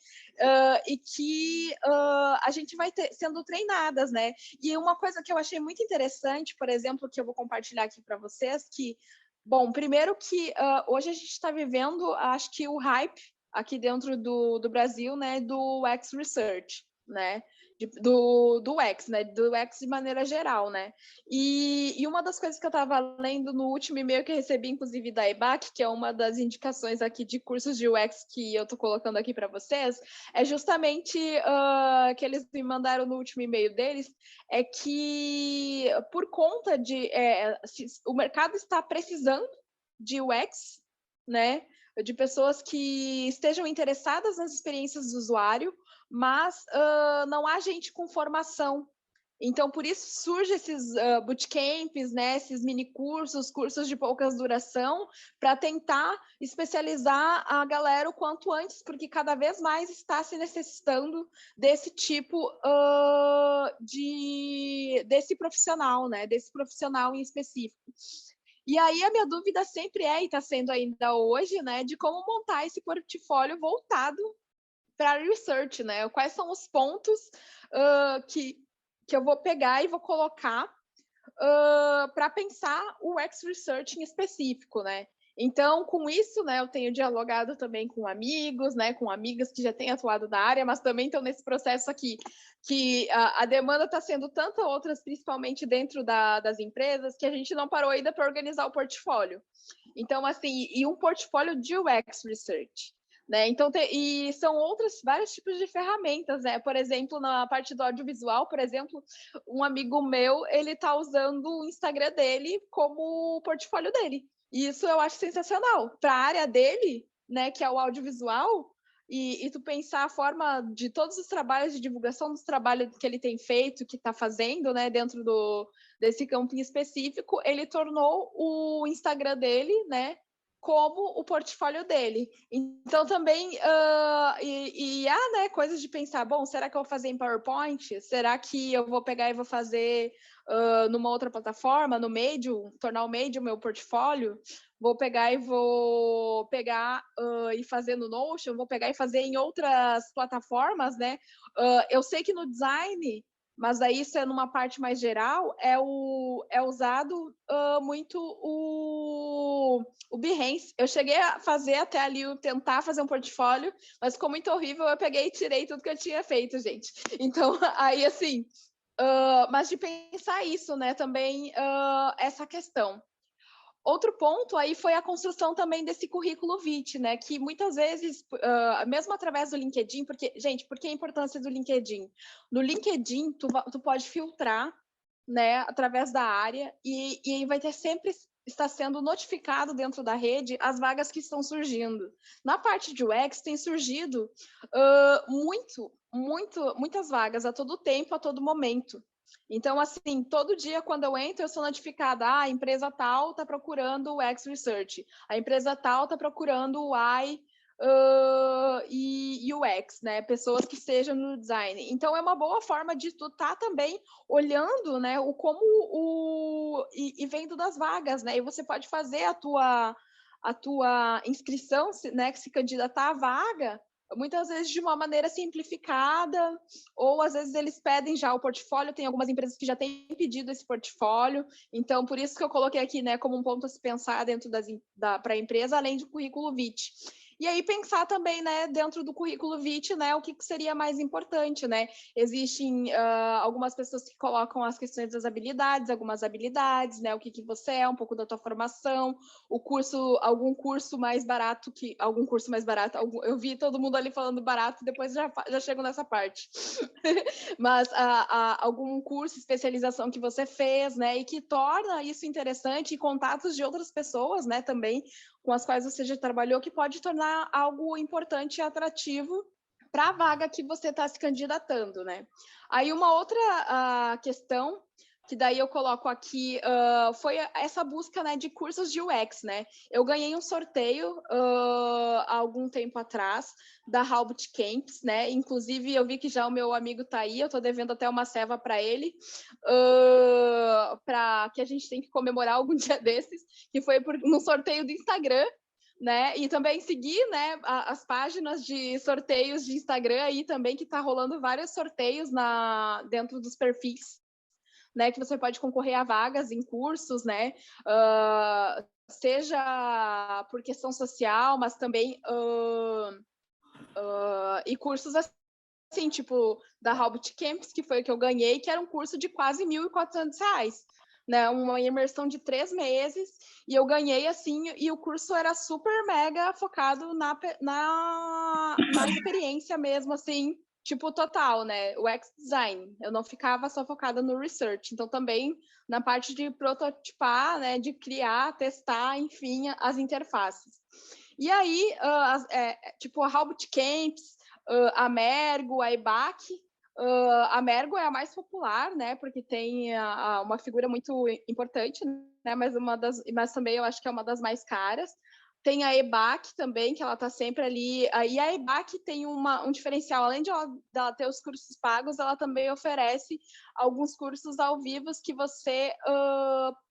e que a gente vai sendo treinadas, né? E uma coisa que eu achei muito interessante, por exemplo, que eu vou compartilhar aqui para vocês, que, bom, primeiro que hoje a gente está vivendo, acho que o hype aqui dentro do Brasil, né, do UX Research, né? Do UX, né? Do UX de maneira geral, né? E uma das coisas que eu estava lendo no último e-mail que eu recebi, inclusive da EBAC, que é uma das indicações aqui de cursos de UX que eu estou colocando aqui para vocês, é justamente que eles me mandaram no último e-mail deles, é que por conta de o mercado está precisando de UX, né? De pessoas que estejam interessadas nas experiências do usuário, mas não há gente com formação. Então, por isso surge esses bootcamps, né, esses mini cursos, cursos de poucas duração, para tentar especializar a galera o quanto antes, porque cada vez mais está se necessitando desse tipo desse profissional, né, desse profissional em específico. E aí a minha dúvida sempre e está sendo ainda hoje, né, de como montar esse portfólio voltado para research, né? Quais são os pontos que eu vou pegar e vou colocar para pensar o UX Research em específico, né? Então, com isso, né, eu tenho dialogado também com amigos, né, com amigas que já têm atuado na área, mas também estão nesse processo aqui, que a demanda está sendo tanta outras, principalmente dentro das empresas, que a gente não parou ainda para organizar o portfólio. Então, assim, e um portfólio de UX Research. né? Então, e são outros vários tipos de ferramentas, né? Por exemplo, na parte do audiovisual, por exemplo, um amigo meu, ele tá usando o Instagram dele como portfólio dele. E isso eu acho sensacional. Para a área dele, né, que é o audiovisual, e tu pensar a forma de todos os trabalhos de divulgação dos trabalhos que ele tem feito, que está fazendo, né, dentro desse campo específico, ele tornou o Instagram dele, né, como o portfólio dele. Então, também, há, né, coisas de pensar, bom, será que eu vou fazer em PowerPoint? Será que eu vou pegar e vou fazer numa outra plataforma, no Medium, tornar o Medium meu portfólio? Vou pegar e fazer no Notion, vou pegar e fazer em outras plataformas, né? Eu sei que no design, mas aí isso é numa parte mais geral, é usado muito o Behance. Eu cheguei a fazer até ali, tentar fazer um portfólio, mas ficou muito horrível, eu peguei e tirei tudo que eu tinha feito, gente. Então, aí assim, mas de pensar isso, né, também essa questão. Outro ponto aí foi a construção também desse currículo vitae, né? Que muitas vezes, mesmo através do LinkedIn, porque, gente, por que a importância do LinkedIn? No LinkedIn, tu pode filtrar, né, através da área, e vai ter sempre está sendo notificado dentro da rede as vagas que estão surgindo. Na parte de UX tem surgido muitas vagas a todo tempo, a todo momento. Então, assim, todo dia quando eu entro, eu sou notificada, a empresa tal está procurando o X Research, a empresa tal está procurando o Y e UX, né? Pessoas que estejam no design. Então, é uma boa forma de tu estar também olhando, né, e vendo das vagas, né? E você pode fazer a tua inscrição, né, que se candidatar à vaga, muitas vezes de uma maneira simplificada, ou às vezes eles pedem já o portfólio, tem algumas empresas que já têm pedido esse portfólio, então por isso que eu coloquei aqui, né, como um ponto a se pensar dentro para a empresa, além do currículo vitae. E aí pensar também, né, dentro do currículo vitae, né, o que seria mais importante, né? Existem algumas pessoas que colocam as questões das habilidades, algumas habilidades, né, o que você é, um pouco da tua formação, o curso, algum curso mais barato eu vi todo mundo ali falando barato, depois já chego nessa parte. Mas algum curso, especialização que você fez, né, e que torna isso interessante, e contatos de outras pessoas, né, também, com as quais você já trabalhou, que pode tornar algo importante e atrativo para a vaga que você está se candidatando, né? Aí uma outra questão que daí eu coloco aqui foi essa busca, né, de cursos de UX, né? Eu ganhei um sorteio há algum tempo atrás da Halbut Camps, né? Inclusive eu vi que já o meu amigo está aí, eu estou devendo até uma ceva para ele, para que a gente tem que comemorar algum dia desses, que foi no sorteio do Instagram, né? E também seguir, né, as páginas de sorteios de Instagram aí também, que está rolando vários sorteios dentro dos perfis, né, que você pode concorrer a vagas em cursos, né, seja por questão social, mas também e cursos assim, tipo da Halbut Camps, que foi o que eu ganhei, que era um curso de quase R$ 1.400, né, uma imersão de 3 meses, e eu ganhei assim, e o curso era super mega focado na experiência mesmo, assim, tipo, total, né? O X-Design. Eu não ficava só focada no research. Então, também na parte de prototipar, né? De criar, testar, enfim, as interfaces. E aí, tipo, a Halbut Camps, a Mergo, a EBAC. A Mergo é a mais popular, né? Porque tem uma figura muito importante, né? Mas também eu acho que é uma das mais caras. Tem a EBAC também, que ela está sempre ali. E a EBAC tem um diferencial, além de ela ter os cursos pagos, ela também oferece alguns cursos ao vivo que você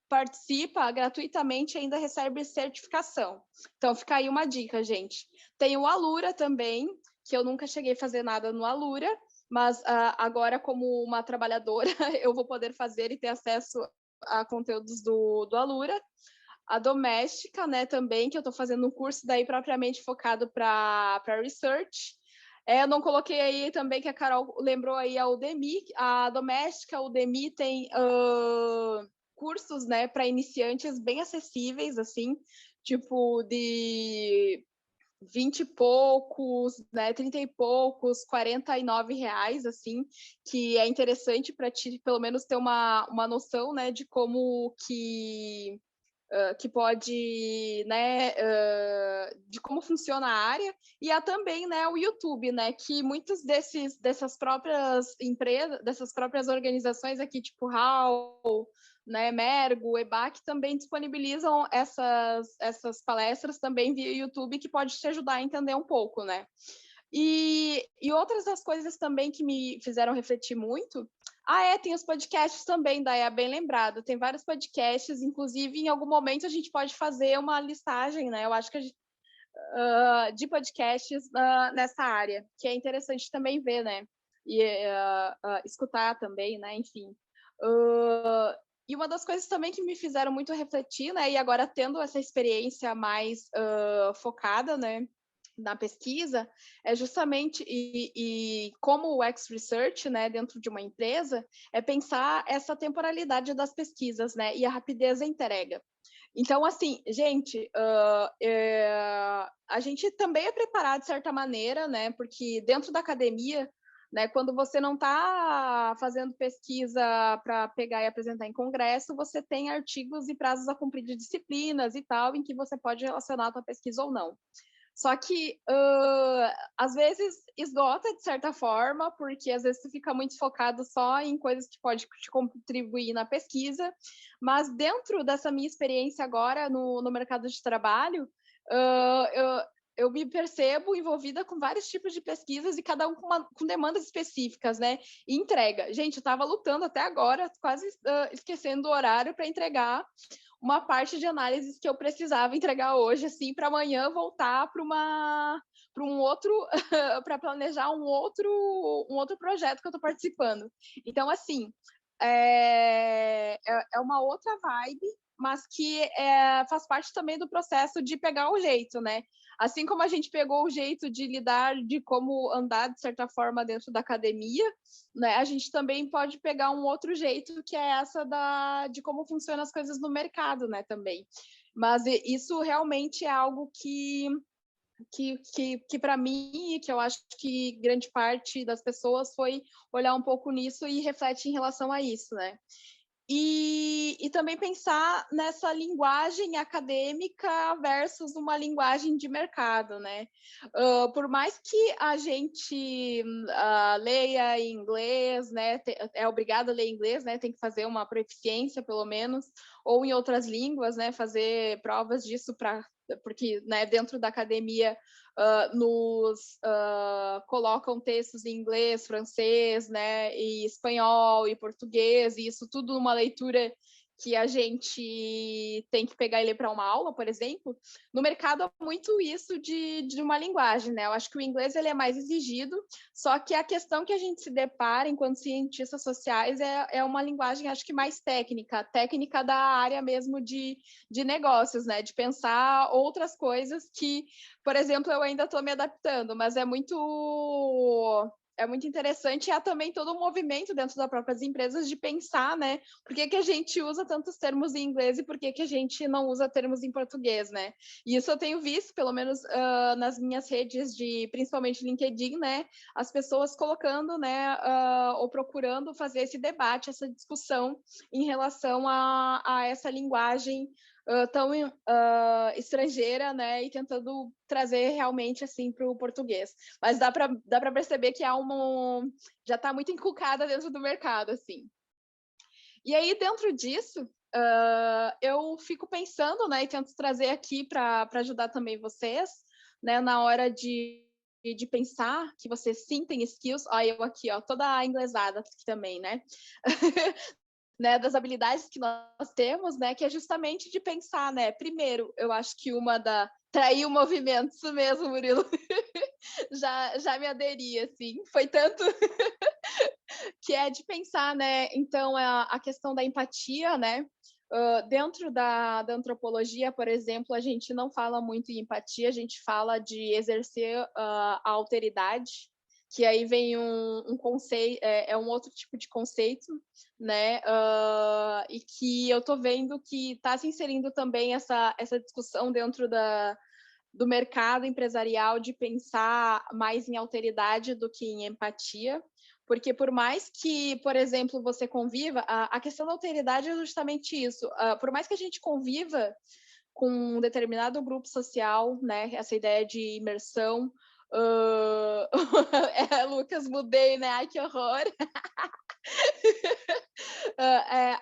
participa gratuitamente e ainda recebe certificação. Então, fica aí uma dica, gente. Tem o Alura também, que eu nunca cheguei a fazer nada no Alura, mas agora, como uma trabalhadora, eu vou poder fazer e ter acesso a conteúdos do Alura. A doméstica, né, também, que eu estou fazendo um curso daí propriamente focado para research. Eu não coloquei aí também, que a Carol lembrou aí a Udemy. A doméstica, a Udemy tem cursos, né, para iniciantes bem acessíveis, assim, tipo 20 e poucos, né, 30 e poucos, R$ 49, assim, que é interessante para ti, pelo menos, ter uma noção, né, de como que pode, né, de como funciona a área, e há também, né, o YouTube, né, que muitos dessas próprias empresas, dessas próprias organizações aqui, tipo HAL, né, Mergo, EBAC, também disponibilizam essas palestras também via YouTube, que pode te ajudar a entender um pouco, né. E outras das coisas também que me fizeram refletir muito. Tem os podcasts também, Daí é bem lembrado. Tem vários podcasts, inclusive em algum momento a gente pode fazer uma listagem, né? Eu acho que de podcasts nessa área, que é interessante também ver, né? E escutar também, né? Enfim. E uma das coisas também que me fizeram muito refletir, né? E agora tendo essa experiência mais focada, né? Na pesquisa, é justamente, e como o X-Research, né, dentro de uma empresa, é pensar essa temporalidade das pesquisas, né, e a rapidez da entrega. Então, assim, gente, a gente também é preparado de certa maneira, né, porque dentro da academia, né, quando você não está fazendo pesquisa para pegar e apresentar em congresso, você tem artigos e prazos a cumprir de disciplinas e tal, em que você pode relacionar a sua pesquisa ou não. Só que, às vezes, esgota de certa forma, porque às vezes você fica muito focado só em coisas que pode te contribuir na pesquisa, mas dentro dessa minha experiência agora no mercado de trabalho, eu me percebo envolvida com vários tipos de pesquisas e cada um com demandas específicas, né? E entrega. Gente, eu estava lutando até agora, quase esquecendo o horário para entregar uma parte de análises que eu precisava entregar hoje, assim, para amanhã voltar para um outro, para planejar um outro projeto que eu estou participando. Então, assim, é uma outra vibe, mas que faz parte também do processo de pegar o jeito, né? Assim como a gente pegou o jeito de lidar, de como andar, de certa forma, dentro da academia, né, a gente também pode pegar um outro jeito, que é essa de como funcionam as coisas no mercado, né, também. Mas isso realmente é algo que para mim, que eu acho que grande parte das pessoas foi olhar um pouco nisso e reflete em relação a isso, né? E também pensar nessa linguagem acadêmica versus uma linguagem de mercado, né? Por mais que a gente leia em inglês, né? É obrigado a ler em inglês, né? Tem que fazer uma proficiência, pelo menos, ou em outras línguas, né? Fazer provas disso porque, né, dentro da academia nos colocam textos em inglês, francês, né, e espanhol e português, e isso tudo numa leitura que a gente tem que pegar e ler para uma aula, por exemplo. No mercado é muito isso de uma linguagem, né? Eu acho que o inglês ele é mais exigido, só que a questão que a gente se depara enquanto cientistas sociais é uma linguagem, acho que mais técnica da área mesmo de negócios, né? De pensar outras coisas que, por exemplo, eu ainda estou me adaptando, mas é muito interessante. E há também todo um movimento dentro das próprias empresas de pensar, né? Por que a gente usa tantos termos em inglês e por que a gente não usa termos em português, né? E isso eu tenho visto, pelo menos nas minhas redes principalmente LinkedIn, né? As pessoas colocando, né? Ou procurando fazer esse debate, essa discussão em relação a essa linguagem tão estrangeira, né, e tentando trazer realmente assim para o português. Mas dá para perceber que já está muito inculcada dentro do mercado, assim. E aí dentro disso eu fico pensando, né, e tento trazer aqui para ajudar também vocês, né, na hora de pensar que vocês sim têm skills. Ó, eu aqui, ó, toda inglesada aqui também, né? Né, das habilidades que nós temos, né, que é justamente de pensar, né, primeiro, eu acho que trair o movimento, isso mesmo, Murilo, já me aderi, assim, foi tanto que é de pensar, né, então a questão da empatia, né, dentro da antropologia, por exemplo, a gente não fala muito em empatia, a gente fala de exercer a alteridade, que aí vem um conceito, é um outro tipo de conceito, né? E que eu estou vendo que está se inserindo também essa discussão dentro do mercado empresarial de pensar mais em alteridade do que em empatia, porque por mais que, por exemplo, você conviva, a questão da alteridade é justamente isso, por mais que a gente conviva com um determinado grupo social, né, essa ideia de imersão, Lucas, mudei, né, ai que horror.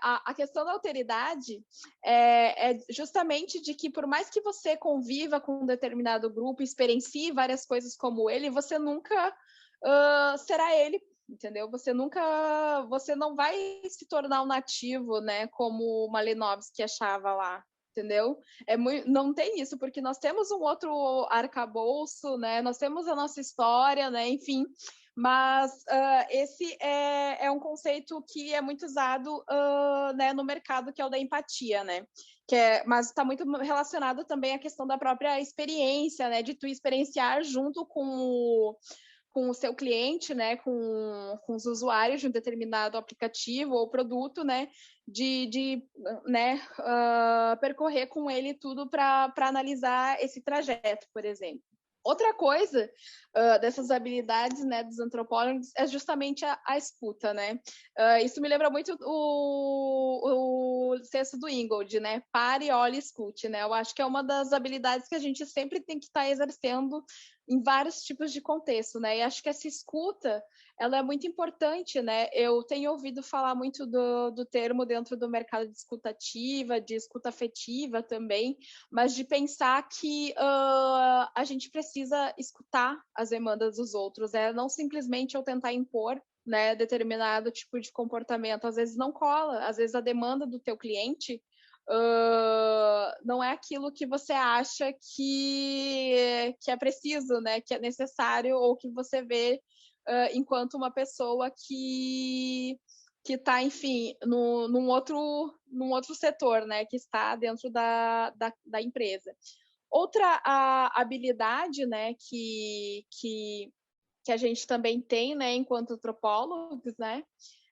A questão da alteridade é justamente de que, por mais que você conviva com um determinado grupo, experiencie várias coisas como ele, você nunca será ele, entendeu? Você não vai se tornar um nativo, né? Como Malinowski achava lá. Entendeu? Não tem isso, porque nós temos um outro arcabouço, né? Nós temos a nossa história, né? Enfim, mas esse é um conceito que é muito usado né, no mercado, que é o da empatia, né? Mas está muito relacionado também à questão da própria experiência, né? De tu experienciar junto com o seu cliente, né, com os usuários de um determinado aplicativo ou produto, né, né, percorrer com ele tudo para analisar esse trajeto, por exemplo. Outra coisa dessas habilidades, né, dos antropólogos é justamente a escuta, né? Isso me lembra muito o texto do Ingold, né? Pare, olhe, escute, né? Eu acho que é uma das habilidades que a gente sempre tem que estar exercendo em vários tipos de contexto, né? E acho que essa escuta, ela é muito importante, né? Eu tenho ouvido falar muito do termo dentro do mercado de escuta ativa, de escuta afetiva também, mas de pensar que a gente precisa escutar as demandas dos outros, não simplesmente eu tentar impor, né, determinado tipo de comportamento. Às vezes não cola, às vezes a demanda do teu cliente não é aquilo que você acha que é preciso, né, que é necessário, ou que você vê enquanto uma pessoa que está, enfim, num outro setor, né, que está dentro da empresa. Outra habilidade, né, que a gente também tem, né, enquanto antropólogos, né,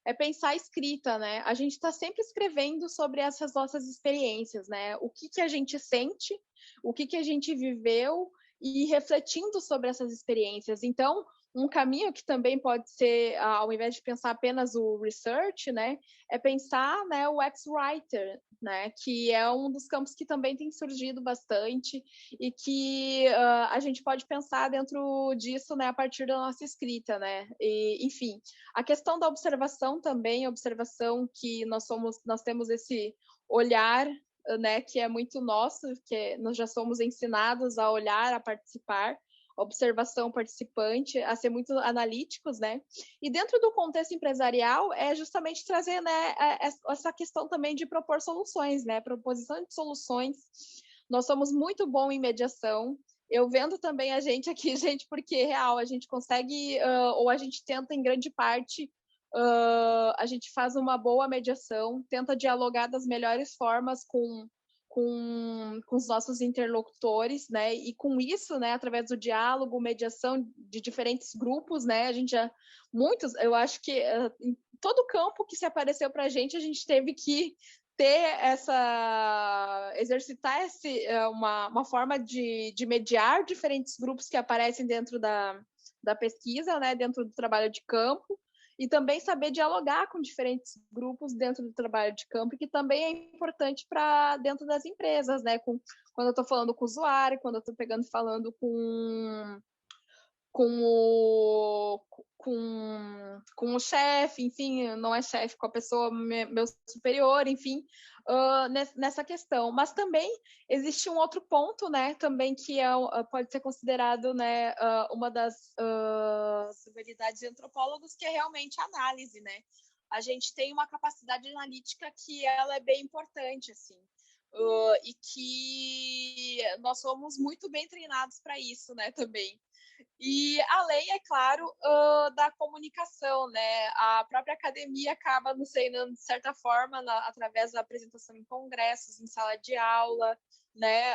é pensar a escrita, né? A gente está sempre escrevendo sobre essas nossas experiências, né? O que a gente sente, o que a gente viveu e refletindo sobre essas experiências. Então, um caminho que também pode ser, ao invés de pensar apenas o research, né, é pensar, né, o ex-writer, né, que é um dos campos que também tem surgido bastante e que a gente pode pensar dentro disso, né, a partir da nossa escrita, né, e, enfim, a questão da observação também, observação que nós temos esse olhar, né, que é muito nosso, nós já somos ensinados a olhar, a participar, observação participante, a ser muito analíticos, né? E dentro do contexto empresarial é justamente trazer, né, essa questão também de propor soluções, né? Proposição de soluções. Nós somos muito bons em mediação. Eu vendo também a gente aqui, gente, porque real, a gente consegue, ou a gente tenta em grande parte, a gente faz uma boa mediação, tenta dialogar das melhores formas com os nossos interlocutores, né? E com isso, né, através do diálogo, mediação de diferentes grupos, né? A gente já eu acho que em todo campo que se apareceu para a gente teve que ter exercitar uma forma de mediar diferentes grupos que aparecem dentro da pesquisa, né? Dentro do trabalho de campo. E também saber dialogar com diferentes grupos dentro do trabalho de campo, que também é importante para dentro das empresas, né? Quando eu estou falando com o usuário, quando eu estou falando com o chefe, enfim, não é chefe, com a pessoa, meu superior, enfim, nessa questão. Mas também existe um outro ponto, né, também que pode ser considerado, né, uma das habilidades de antropólogos, que é realmente a análise, né? A gente tem uma capacidade analítica que ela é bem importante, assim. E que nós somos muito bem treinados para isso, né, também. E além, é claro, da comunicação, né? A própria academia acaba nos treinando, de certa forma, através da apresentação em congressos, em sala de aula, né?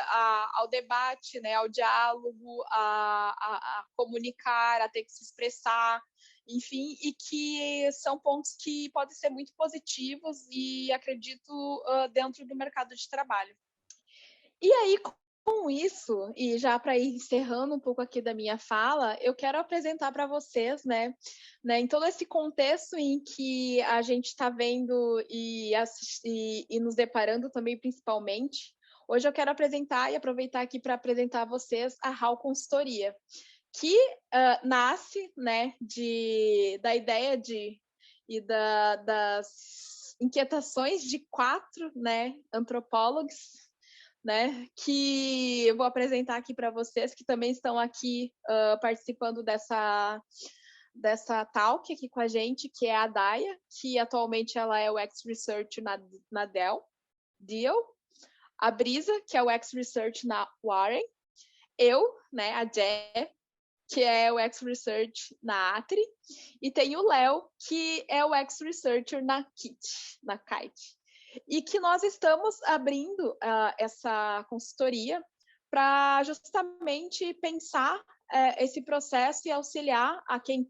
Ao debate, né? Ao diálogo, a comunicar, a ter que se expressar, enfim, e que são pontos que podem ser muito positivos e, acredito, dentro do mercado de trabalho. E aí, Com isso, e já para ir encerrando um pouco aqui da minha fala, eu quero apresentar para vocês, em todo esse contexto em que a gente está vendo e nos deparando também, principalmente, hoje eu quero apresentar e aproveitar aqui para apresentar a vocês a HAL Consultoria, que nasce, da ideia das inquietações de 4, antropólogos, que eu vou apresentar aqui para vocês, que também estão aqui participando dessa talk aqui com a gente, que é a Daya, que atualmente ela é o ex-research na Dell, a Brisa, que é o ex-research na Warren, eu, a Jé, que é o ex-research na Atri, e tem o Léo, que é o ex-researcher na Kite. E que nós estamos abrindo essa consultoria para justamente pensar esse processo e auxiliar a quem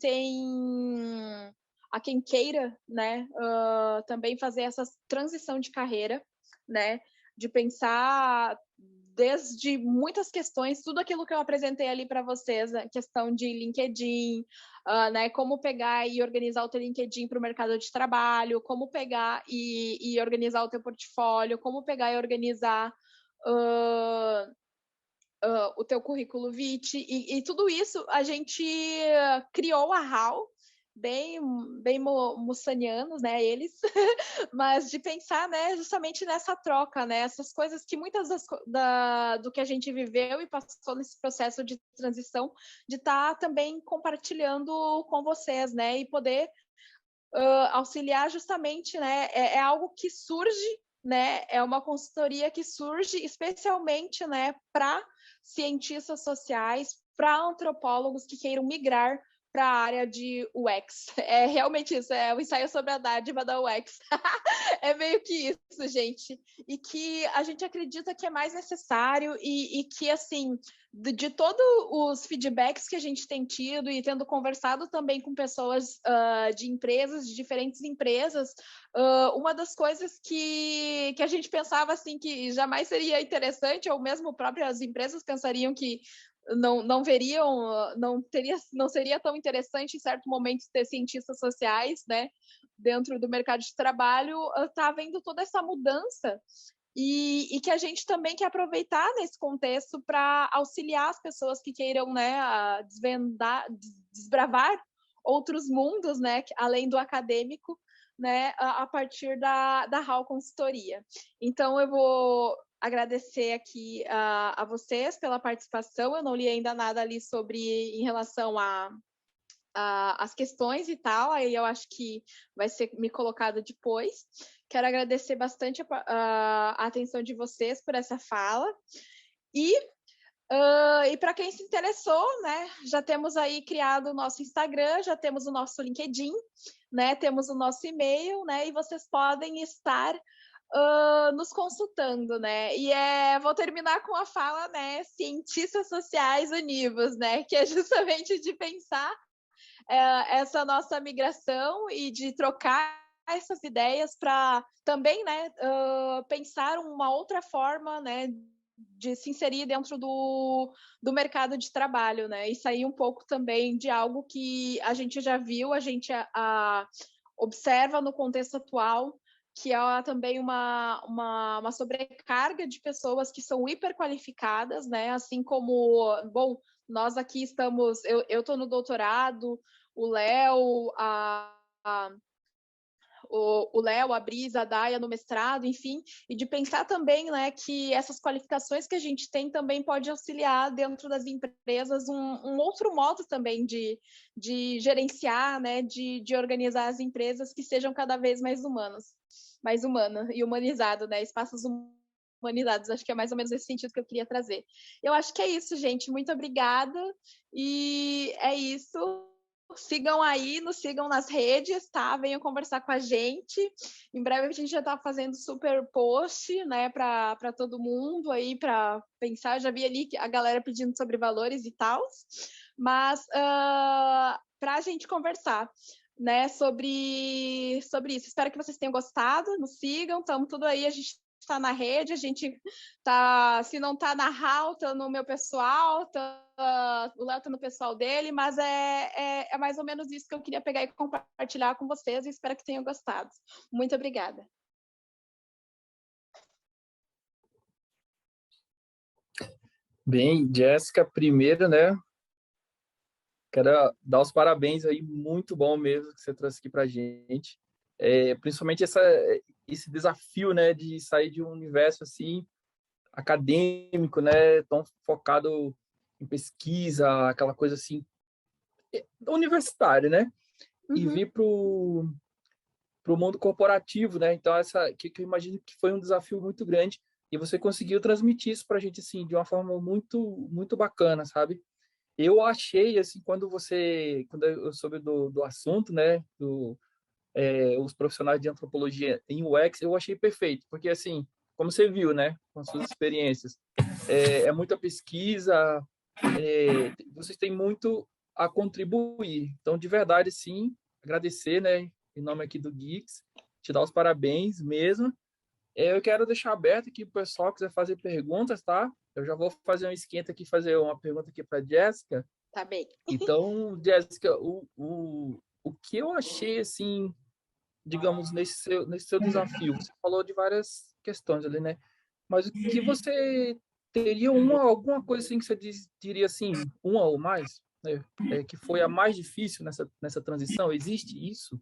queira, também fazer essa transição de carreira, de pensar desde muitas questões, tudo aquilo que eu apresentei ali para vocês, a questão de LinkedIn, como pegar e organizar o teu LinkedIn para o mercado de trabalho, como pegar e organizar o teu portfólio, como pegar e organizar o teu currículo vitae, e tudo isso a gente criou a HAL, bem mussanianos, eles, mas de pensar, justamente nessa troca, essas coisas que muitas do que a gente viveu e passou nesse processo de transição, de estar também compartilhando com vocês, e poder auxiliar justamente, é algo que surge, é uma consultoria que surge especialmente, para cientistas sociais, para antropólogos que queiram migrar para a área de UX. É realmente isso, é o ensaio sobre a dádiva da UX. É meio que isso, gente. E que a gente acredita que é mais necessário e que, assim, de todos os feedbacks que a gente tem tido e tendo conversado também com pessoas de empresas, de diferentes empresas, uma das coisas que a gente pensava, assim, que jamais seria interessante, ou mesmo próprias empresas pensariam que não veriam, não seria tão interessante em certo momento ter cientistas sociais, dentro do mercado de trabalho, está havendo toda essa mudança e que a gente também quer aproveitar nesse contexto para auxiliar as pessoas que queiram, a desbravar outros mundos, além do acadêmico, a partir da HAL Consultoria. Então, eu vou agradecer aqui a vocês pela participação. Eu não li ainda nada ali em relação as questões e tal, aí eu acho que vai ser me colocado depois. Quero agradecer bastante a atenção de vocês por essa fala. E para quem se interessou, já temos aí criado o nosso Instagram, já temos o nosso LinkedIn, temos o nosso e-mail, e vocês podem estar nos consultando, E vou terminar com a fala, Cientistas Sociais Univos, que é justamente de pensar essa nossa migração e de trocar essas ideias para também, pensar uma outra forma, de se inserir dentro do mercado de trabalho, e sair um pouco também de algo que a gente já viu, a gente observa no contexto atual, que há também uma sobrecarga de pessoas que são hiperqualificadas, assim como, bom, nós aqui estamos, eu estou no doutorado, o Léo, a Brisa, a Daya no mestrado, enfim, e de pensar também, que essas qualificações que a gente tem também pode auxiliar dentro das empresas um outro modo também de gerenciar, de organizar as empresas que sejam cada vez mais humana e humanizado, espaços humanizados. Acho que é mais ou menos esse sentido que eu queria trazer. Eu acho que é isso, gente. Muito obrigada. E é isso. Sigam aí, nos sigam nas redes, tá? Venham conversar com a gente. Em breve a gente já tá fazendo super post, para todo mundo aí, para pensar. Eu já vi ali a galera pedindo sobre valores e tal. Mas para a gente conversar, sobre isso. Espero que vocês tenham gostado. Nos sigam, estamos tudo aí. A gente está na rede, a gente tá, se não está na HAL, tá no meu pessoal, o Léo tá no pessoal dele, mas é mais ou menos isso que eu queria pegar e compartilhar com vocês e espero que tenham gostado. Muito obrigada. Bem, Jéssica, primeiro, né? Quero dar os parabéns aí, muito bom mesmo que você trouxe aqui pra gente. Principalmente esse desafio, né, de sair de um universo assim acadêmico, né, tão focado em pesquisa, aquela coisa assim universitária, né, e vir pro mundo corporativo, né? Então que eu imagino que foi um desafio muito grande e você conseguiu transmitir isso para a gente assim de uma forma muito bacana, sabe? Eu achei assim quando eu soube do assunto, né, os profissionais de antropologia em UX, eu achei perfeito, porque assim, como você viu, né, com as suas experiências, é muita pesquisa, vocês têm muito a contribuir. Então, de verdade, sim, agradecer, né, em nome aqui do Geeks, te dar os parabéns mesmo. Eu quero deixar aberto aqui para o pessoal que quiser fazer perguntas, tá? Eu já vou fazer um esquenta aqui, fazer uma pergunta aqui para a Jéssica. Tá bem. Então, Jéssica, o que eu achei, assim, digamos, nesse seu desafio? Você falou de várias questões ali, né? Mas o que você teria alguma coisa assim que você diria assim, uma ou mais, né? Que foi a mais difícil nessa transição? Existe isso?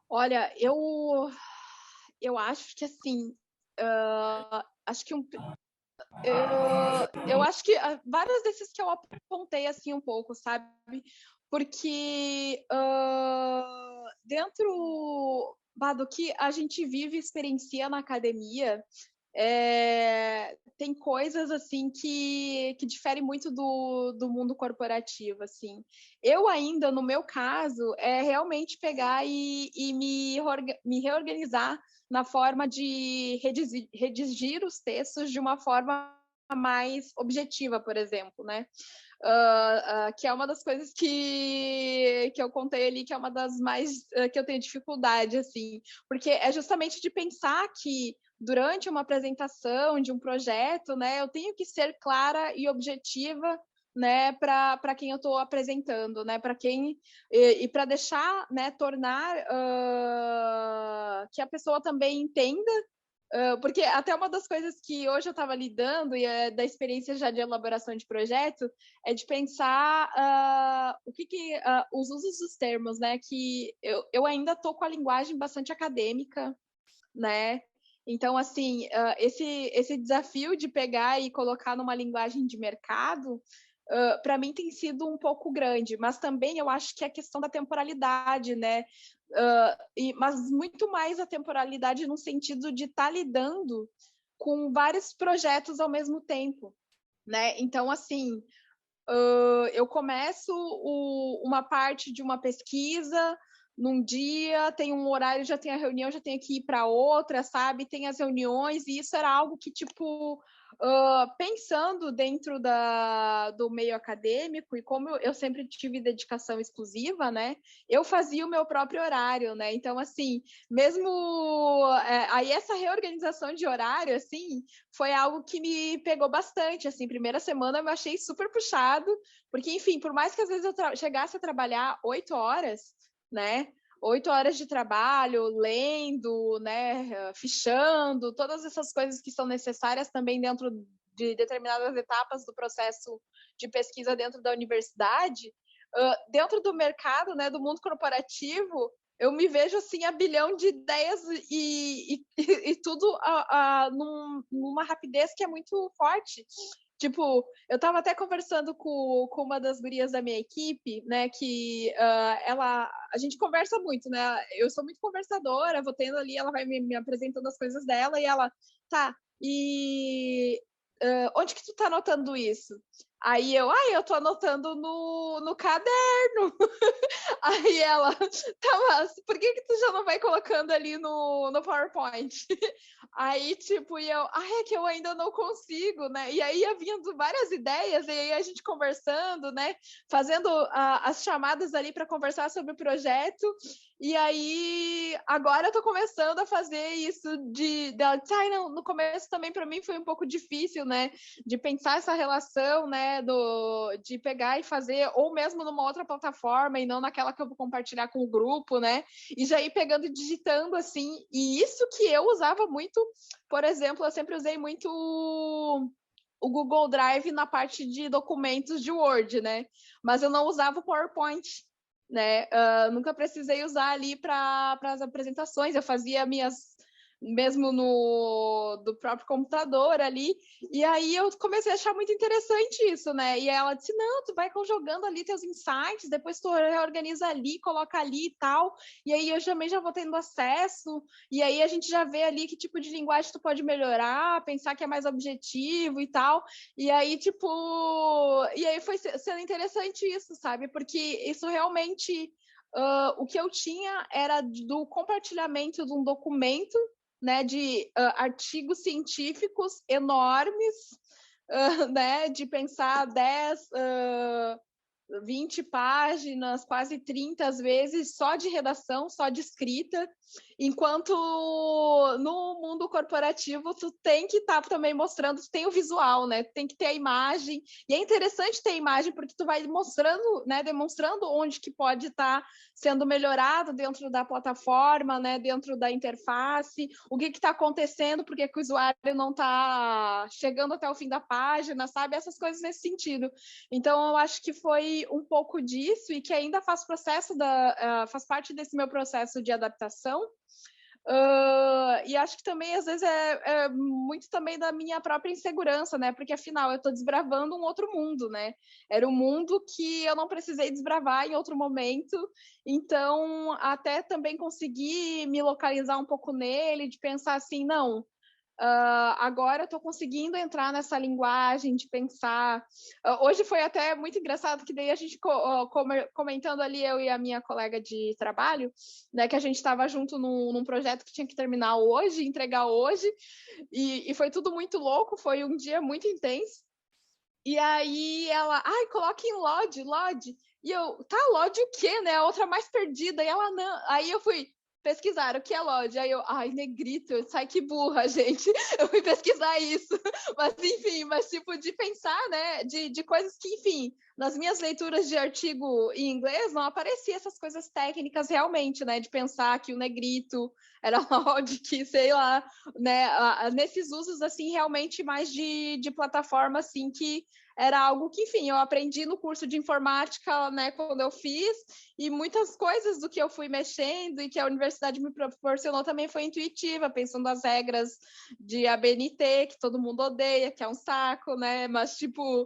Olha, eu acho que assim, acho que eu acho que vários desses que eu apontei assim um pouco, sabe? Porque dentro do que a gente vive e experiencia na academia, tem coisas assim que diferem muito do mundo corporativo, assim. Eu ainda, no meu caso, é realmente pegar e me reorganizar na forma de redigir os textos de uma forma mais objetiva, por exemplo, né? Que é uma das coisas que eu contei ali, que é uma das mais que eu tenho dificuldade, assim, porque é justamente de pensar que durante uma apresentação de um projeto, né, eu tenho que ser clara e objetiva, né, para quem eu estou apresentando, né, para quem e para deixar, né, tornar que a pessoa também entenda. Porque até uma das coisas que hoje eu estava lidando, e da experiência já de elaboração de projeto, é de pensar os usos dos termos, né? Que eu ainda estou com a linguagem bastante acadêmica, né? Então, assim, esse desafio de pegar e colocar numa linguagem de mercado, para mim tem sido um pouco grande, mas também eu acho que é a questão da temporalidade, né? Mas muito mais a temporalidade no sentido de estar lidando com vários projetos ao mesmo tempo, né? Então, assim, eu começo uma parte de uma pesquisa num dia, tem um horário, já tem a reunião, já tenho que ir para outra, sabe? Tem as reuniões, e isso era algo que, tipo, pensando dentro do meio acadêmico, e como eu sempre tive dedicação exclusiva, né? Eu fazia o meu próprio horário, né? Então, assim, mesmo aí essa reorganização de horário, assim, foi algo que me pegou bastante, assim, primeira semana eu achei super puxado, porque, enfim, por mais que às vezes eu chegasse a trabalhar 8 horas, né? 8 horas de trabalho, lendo, né, fichando, todas essas coisas que são necessárias também dentro de determinadas etapas do processo de pesquisa dentro da universidade, dentro do mercado, né, do mundo corporativo, eu me vejo assim a bilhão de ideias e tudo numa rapidez que é muito forte. Tipo, eu estava até conversando com uma das gurias da minha equipe, né, que a gente conversa muito, né, eu sou muito conversadora, vou tendo ali, ela vai me apresentando as coisas dela, e ela, tá, e onde que tu tá notando isso? Aí eu tô anotando no caderno. Aí ela, tá, mas por que tu já não vai colocando ali no PowerPoint? Aí, tipo, é que eu ainda não consigo, né? E aí ia vindo várias ideias, e aí a gente conversando, né? Fazendo as chamadas ali para conversar sobre o projeto. E aí, agora eu tô começando a fazer isso dela disse, não, no começo também para mim foi um pouco difícil, né? De pensar essa relação, né? De pegar e fazer, ou mesmo numa outra plataforma e não naquela que eu vou compartilhar com o grupo, né? E já ir pegando e digitando, assim. E isso que eu usava muito, por exemplo, eu sempre usei muito o Google Drive na parte de documentos de Word, né? Mas eu não usava o PowerPoint, né? Nunca precisei usar ali para as apresentações. Eu fazia minhas mesmo do próprio computador ali, e aí eu comecei a achar muito interessante isso, né? E ela disse, não, tu vai jogando ali teus insights, depois tu reorganiza ali, coloca ali e tal, e aí eu também já vou tendo acesso, e aí a gente já vê ali que tipo de linguagem tu pode melhorar, pensar que é mais objetivo e tal, e aí tipo, e aí foi sendo interessante isso, sabe? Porque isso realmente, o que eu tinha era do compartilhamento de um documento, né, de artigos científicos enormes, né, de pensar 10, 20 páginas, quase 30 às vezes, só de redação, só de escrita, enquanto no mundo corporativo tu tem que estar também mostrando, tu tem o visual, né? Tu tem que ter a imagem, e é interessante ter a imagem porque tu vai mostrando, né, demonstrando onde que pode estar sendo melhorado dentro da plataforma, né, dentro da interface, o que está acontecendo, porque que o usuário não está chegando até o fim da página, sabe? Essas coisas nesse sentido. Então, eu acho que foi um pouco disso e que ainda faz faz parte desse meu processo de adaptação. E acho que também, às vezes, é muito também da minha própria insegurança, né? Porque, afinal, eu estou desbravando um outro mundo, né? Era um mundo que eu não precisei desbravar em outro momento. Então, até também conseguir me localizar um pouco nele, de pensar assim, não, agora eu estou conseguindo entrar nessa linguagem de pensar. Hoje foi até muito engraçado que daí a gente comentando ali, eu e a minha colega de trabalho, né, que a gente estava junto num projeto que tinha que terminar hoje, entregar hoje, e foi tudo muito louco, foi um dia muito intenso. E aí ela, coloque em LOD. E eu, tá, LOD o quê, né? A outra mais perdida. E ela, não. Aí eu fui pesquisar o que é LOD. Aí eu, negrito, sai que burra, gente. Eu fui pesquisar isso. Mas, enfim, tipo, de pensar, né? De coisas que, enfim, nas minhas leituras de artigo em inglês, não aparecia essas coisas técnicas realmente, né? De pensar que o negrito era LOD, que, sei lá, né? Nesses usos, assim, realmente mais de plataforma, assim, que era algo que, enfim, eu aprendi no curso de informática, né, quando eu fiz, e muitas coisas do que eu fui mexendo e que a universidade me proporcionou também foi intuitiva, pensando nas regras de ABNT, que todo mundo odeia, que é um saco, né, mas, tipo,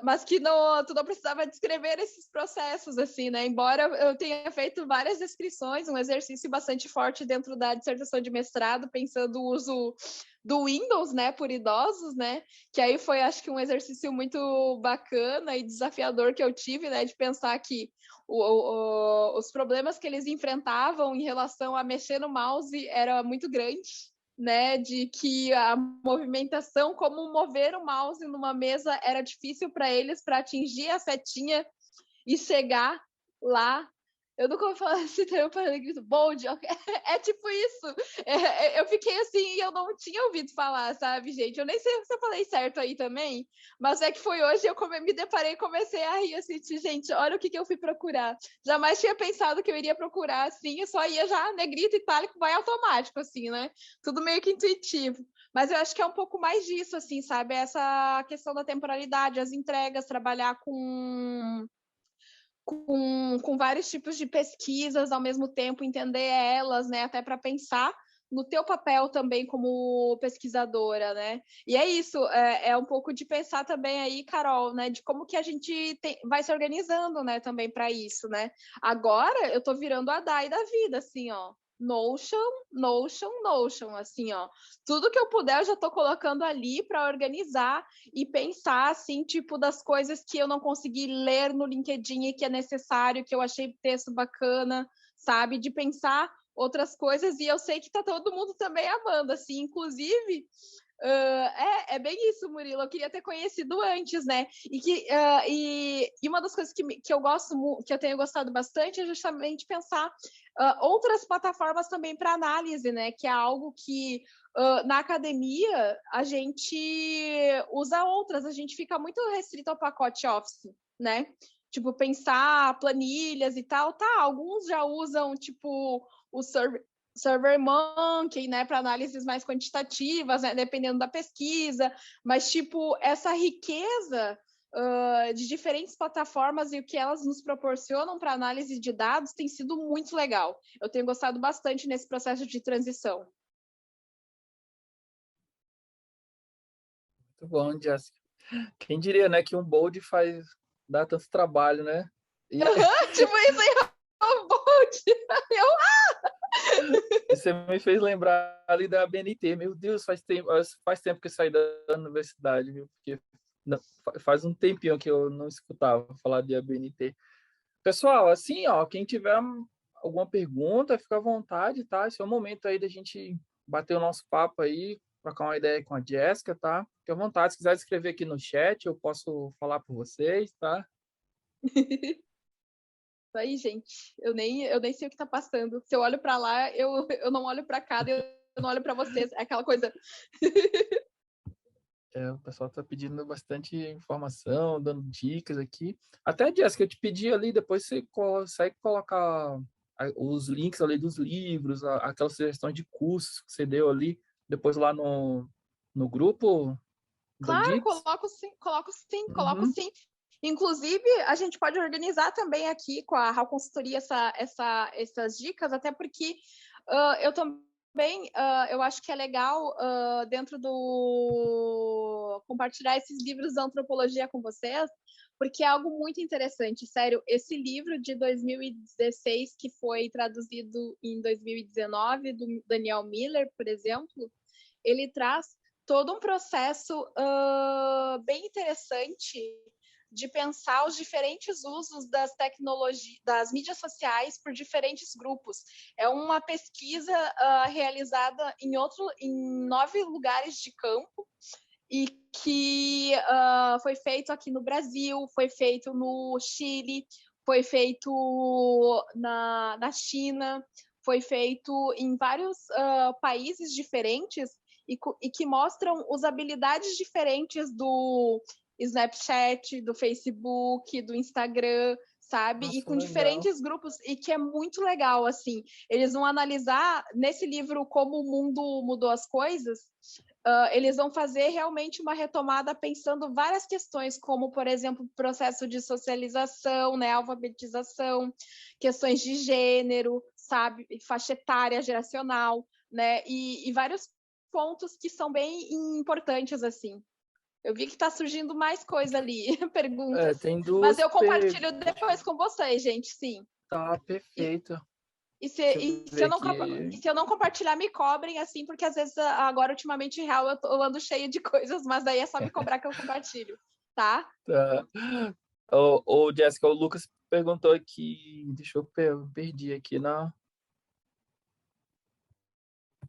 mas que tu não precisava descrever esses processos, assim, né? Embora eu tenha feito várias descrições, um exercício bastante forte dentro da dissertação de mestrado, pensando o uso do Windows, né, por idosos, né? Que aí foi, acho que, um exercício muito bacana e desafiador que eu tive, né? De pensar que os problemas que eles enfrentavam em relação a mexer no mouse era muito grande, né, de que a movimentação, como mover o mouse numa mesa era difícil para eles para atingir a setinha e chegar lá. Eu nunca vou falar esse termo para grito, bold, é tipo isso. Eu fiquei assim e eu não tinha ouvido falar, sabe, gente? Eu nem sei se eu falei certo aí também, mas é que foi hoje eu me deparei e comecei a rir assim, gente, olha o que eu fui procurar. Jamais tinha pensado que eu iria procurar assim, eu só ia já negrito, itálico, vai automático, assim, né? Tudo meio que intuitivo. Mas eu acho que é um pouco mais disso, assim, sabe? Essa questão da temporalidade, as entregas, trabalhar com vários tipos de pesquisas ao mesmo tempo, entender elas, né, até para pensar no teu papel também como pesquisadora, né? E é isso, é um pouco de pensar também aí, Carol, né, de como que a gente vai se organizando, né, também para isso, né? Agora eu tô virando a Dai da vida, assim, ó. Notion, assim, ó. Tudo que eu puder, eu já tô colocando ali para organizar e pensar, assim, tipo, das coisas que eu não consegui ler no LinkedIn e que é necessário, que eu achei texto bacana, sabe? De pensar outras coisas, e eu sei que tá todo mundo também amando, assim, inclusive. É bem isso, Murilo. Eu queria ter conhecido antes, né? E uma das coisas que eu gosto, que eu tenho gostado bastante, é justamente pensar outras plataformas também para análise, né? Que é algo que na academia a gente usa outras, a gente fica muito restrito ao pacote Office, né? Tipo, pensar planilhas e tal, tá? Alguns já usam, tipo, o SurveyMonkey, né, para análises mais quantitativas, né, dependendo da pesquisa, mas, tipo, essa riqueza de diferentes plataformas e o que elas nos proporcionam para análise de dados tem sido muito legal. Eu tenho gostado bastante nesse processo de transição. Muito bom, Jéssica. Quem diria, né, que um Bold dá tanto trabalho, né? E Tipo, isso aí, Bolt. você me fez lembrar ali da BNT. Meu Deus, faz tempo que eu saí da universidade, viu? Porque faz um tempinho que eu não escutava falar de ABNT. Pessoal, assim, ó, quem tiver alguma pergunta, fica à vontade, tá? Esse é o momento aí da gente bater o nosso papo aí, trocar uma ideia com a Jéssica, tá? Fique à vontade. Se quiser escrever aqui no chat, eu posso falar por vocês, tá? Isso aí, gente. Eu nem sei o que tá passando. Se eu olho para lá, eu não olho para cá, eu não olho para vocês. É aquela coisa. O pessoal está pedindo bastante informação, dando dicas aqui. Até, Jéssica, eu te pedi ali, depois você consegue colocar os links ali dos livros, aquelas sugestões de cursos que você deu ali, depois lá no grupo do Claro, Dix. coloco Uhum. sim. Inclusive, a gente pode organizar também aqui com a Hal Consultoria essas dicas, até porque eu também eu acho que é legal dentro do compartilhar esses livros da antropologia com vocês, porque é algo muito interessante, sério. Esse livro de 2016, que foi traduzido em 2019, do Daniel Miller, por exemplo, ele traz todo um processo bem interessante de pensar os diferentes usos das tecnologias, das mídias sociais por diferentes grupos. É uma pesquisa realizada em 9 lugares de campo e que foi feito aqui no Brasil, foi feito no Chile, foi feito na China, foi feito em vários países diferentes e que mostram usabilidades diferentes do Snapchat, do Facebook, do Instagram, sabe? E Nossa, com legal. diferentes grupos, e que é muito legal, assim. Eles vão analisar, nesse livro, como o mundo mudou as coisas, eles vão fazer realmente uma retomada pensando várias questões, como, por exemplo, processo de socialização, né, alfabetização, questões de gênero, sabe, faixa etária, geracional, né, e vários pontos que são bem importantes, assim. Eu vi que está surgindo mais coisa ali, perguntas, Tem mas duas eu compartilho perguntas. depois com vocês, gente, sim. Tá, E, perfeito. e Deixa eu se ver eu não, aqui. se eu não compartilhar, me cobrem, assim, porque às vezes, agora, ultimamente, em real, eu ando cheia de coisas, mas daí é só me cobrar que eu compartilho, tá? Tá. Jéssica, o Lucas perguntou aqui. Deixa eu perdi aqui na.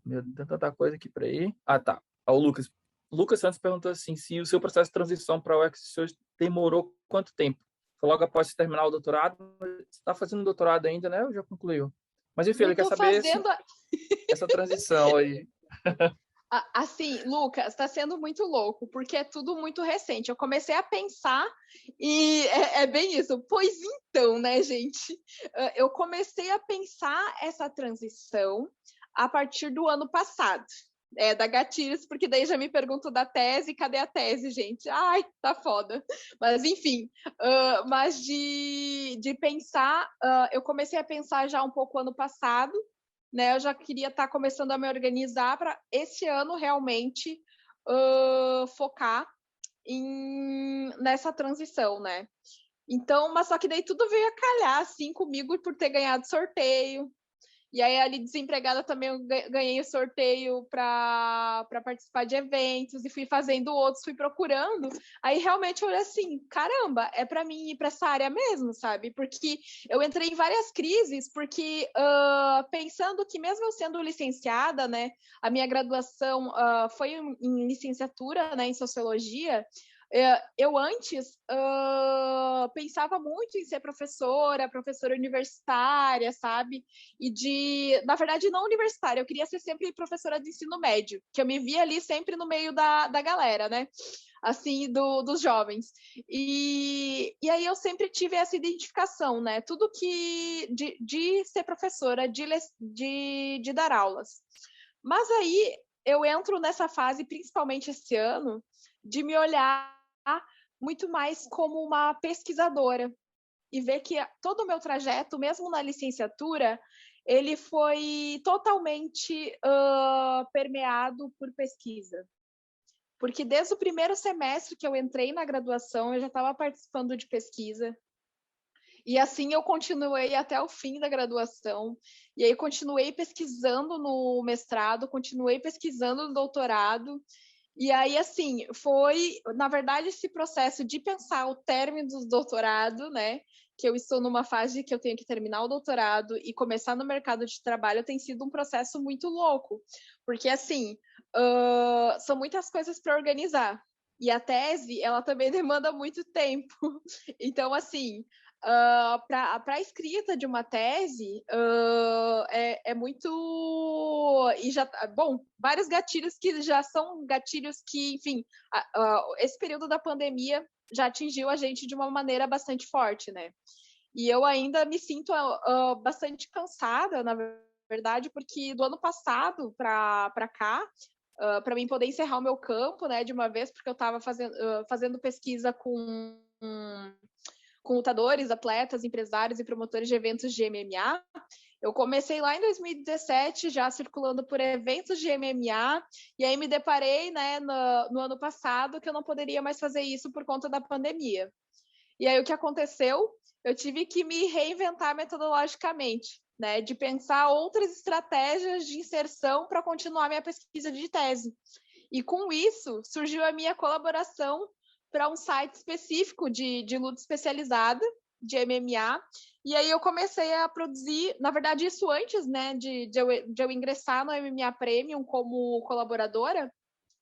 Meu, tem tanta coisa aqui para ir. Ah, tá. O Lucas. Lucas Santos perguntou assim: se o seu processo de transição para o UX demorou quanto tempo? Foi logo após terminar o doutorado? Você está fazendo doutorado ainda, né? Ou já concluiu? Mas enfim, Eu ele quer tô saber fazendo. essa transição aí. Assim, Lucas, está sendo muito louco, porque é tudo muito recente. Eu comecei a pensar e é bem isso. Pois então, né, gente? Eu comecei a pensar essa transição a partir do ano passado. Da Gatilhos, porque daí já me pergunto da tese, cadê a tese, gente? Ai, tá foda. Mas enfim, mas de pensar, eu comecei a pensar já um pouco ano passado, né? Eu já queria estar começando a me organizar para esse ano realmente focar nessa transição, né? Então, mas só que daí tudo veio a calhar assim comigo por ter ganhado sorteio. E aí, ali, desempregada também, eu ganhei o sorteio para participar de eventos e fui fazendo outros, fui procurando. Aí, realmente, eu olhei assim, caramba, é para mim ir para essa área mesmo, sabe? Porque eu entrei em várias crises, porque pensando que mesmo eu sendo licenciada, né, a minha graduação foi em licenciatura, né, em Sociologia, eu antes pensava muito em ser professora universitária, sabe? Na verdade, não universitária, eu queria ser sempre professora de ensino médio, que eu me via ali sempre no meio da galera, né? Assim, dos jovens. E aí eu sempre tive essa identificação, né? Tudo que de ser professora, de dar aulas. Mas aí eu entro nessa fase, principalmente esse ano, de me olhar muito mais como uma pesquisadora e ver que todo o meu trajeto, mesmo na licenciatura, ele foi totalmente permeado por pesquisa. Porque desde o primeiro semestre que eu entrei na graduação, eu já estava participando de pesquisa. E assim eu continuei até o fim da graduação. E aí continuei pesquisando no mestrado, continuei pesquisando no doutorado. E aí, assim, foi, na verdade, esse processo de pensar o término do doutorado, né? Que eu estou numa fase que eu tenho que terminar o doutorado e começar no mercado de trabalho, tem sido um processo muito louco. Porque, assim, são muitas coisas para organizar. E a tese, ela também demanda muito tempo. Então, assim, para a escrita de uma tese é muito e já bom, vários gatilhos que já são gatilhos que, enfim, esse período da pandemia já atingiu a gente de uma maneira bastante forte, né? E eu ainda me sinto bastante cansada, na verdade, porque do ano passado para cá, para mim poder encerrar o meu campo, né, de uma vez, porque eu estava fazendo pesquisa com lutadores, atletas, empresários e promotores de eventos de MMA. Eu comecei lá em 2017, já circulando por eventos de MMA, e aí me deparei, né, no ano passado, que eu não poderia mais fazer isso por conta da pandemia. E aí o que aconteceu? Eu tive que me reinventar metodologicamente, né, de pensar outras estratégias de inserção para continuar minha pesquisa de tese. E com isso surgiu a minha colaboração para um site específico de luta especializada, de MMA, e aí eu comecei a produzir, na verdade isso antes, né, de eu ingressar no MMA Premium como colaboradora,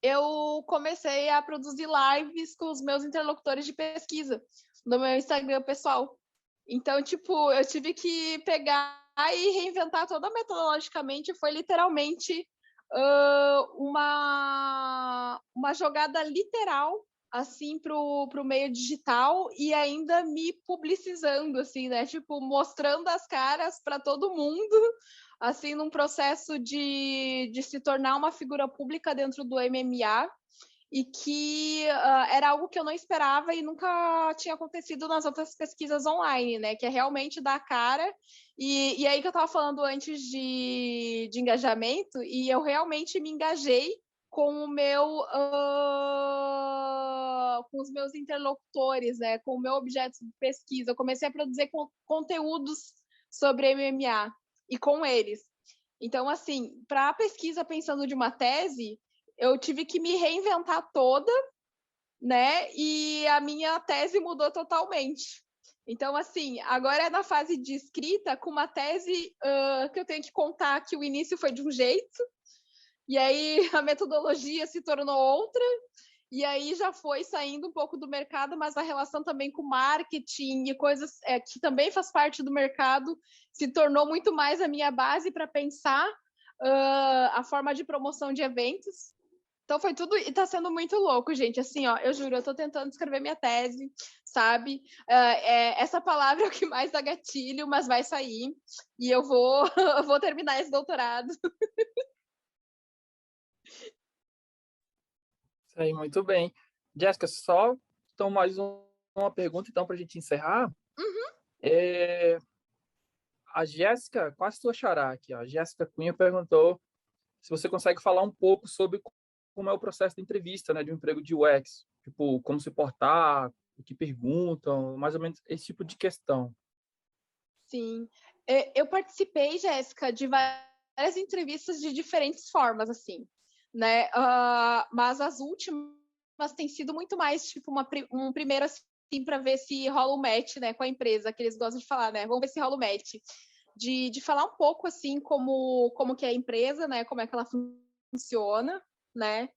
eu comecei a produzir lives com os meus interlocutores de pesquisa no meu Instagram pessoal. Então, tipo, eu tive que pegar e reinventar toda metodologicamente, foi literalmente uma jogada literal assim pro meio digital e ainda me publicizando assim, né? Tipo, mostrando as caras para todo mundo, assim, num processo de se tornar uma figura pública dentro do MMA e que era algo que eu não esperava e nunca tinha acontecido nas outras pesquisas online, né? Que é realmente dar a cara. E aí que eu estava falando antes de engajamento, e eu realmente me engajei com o meu com os meus interlocutores, né? Com o meu objeto de pesquisa. Eu comecei a produzir conteúdos sobre MMA e com eles. Então, assim, para a pesquisa pensando de uma tese, eu tive que me reinventar toda, né? E a minha tese mudou totalmente. Então, assim, agora é na fase de escrita, com uma tese que eu tenho que contar que o início foi de um jeito, e aí a metodologia se tornou outra, e aí já foi saindo um pouco do mercado, mas a relação também com marketing e coisas que também faz parte do mercado se tornou muito mais a minha base para pensar a forma de promoção de eventos. Então foi tudo, e tá sendo muito louco, gente. Assim, ó, eu juro, eu tô tentando escrever minha tese, sabe? Essa palavra é o que mais dá gatilho, mas vai sair. E eu vou terminar esse doutorado. Isso aí, muito bem. Jéssica, só então mais uma pergunta então para a gente encerrar. É, a Jéssica, quase sua xará aqui, ó. A Jéssica Cunha perguntou se você consegue falar um pouco sobre como é o processo de entrevista, né, de um emprego de UX, tipo, como se portar, o que perguntam, mais ou menos esse tipo de questão. Sim. Eu participei, Jéssica, de várias entrevistas de diferentes formas, assim, né? Mas as últimas têm sido muito mais, tipo, um primeiro, assim, para ver se rola um match, né, com a empresa, que eles gostam de falar, né? Vamos ver se rola um match. De falar um pouco, assim, como que é a empresa, né? Como é que ela funciona, né?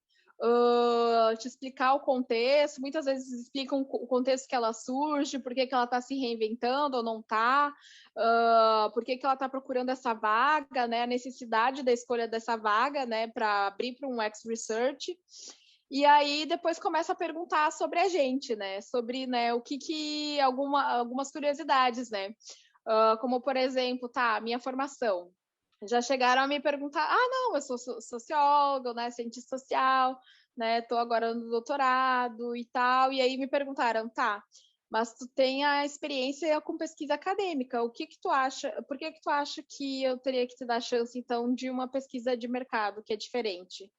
Te explicar o contexto, muitas vezes explicam o contexto que ela surge, por que ela está se reinventando ou não está, por que ela está procurando essa vaga, né, a necessidade da escolha dessa vaga, né, para abrir para um X-Research. E aí depois começa a perguntar sobre a gente, né, sobre, né, o que algumas curiosidades, né, como, por exemplo, tá, minha formação. Já chegaram a me perguntar, não, eu sou socióloga, né, cientista social, né, tô agora no doutorado e tal, e aí me perguntaram, tá, mas tu tem a experiência com pesquisa acadêmica, o que que tu acha, por que que tu acha que eu teria que te dar chance, então, de uma pesquisa de mercado, que é diferente?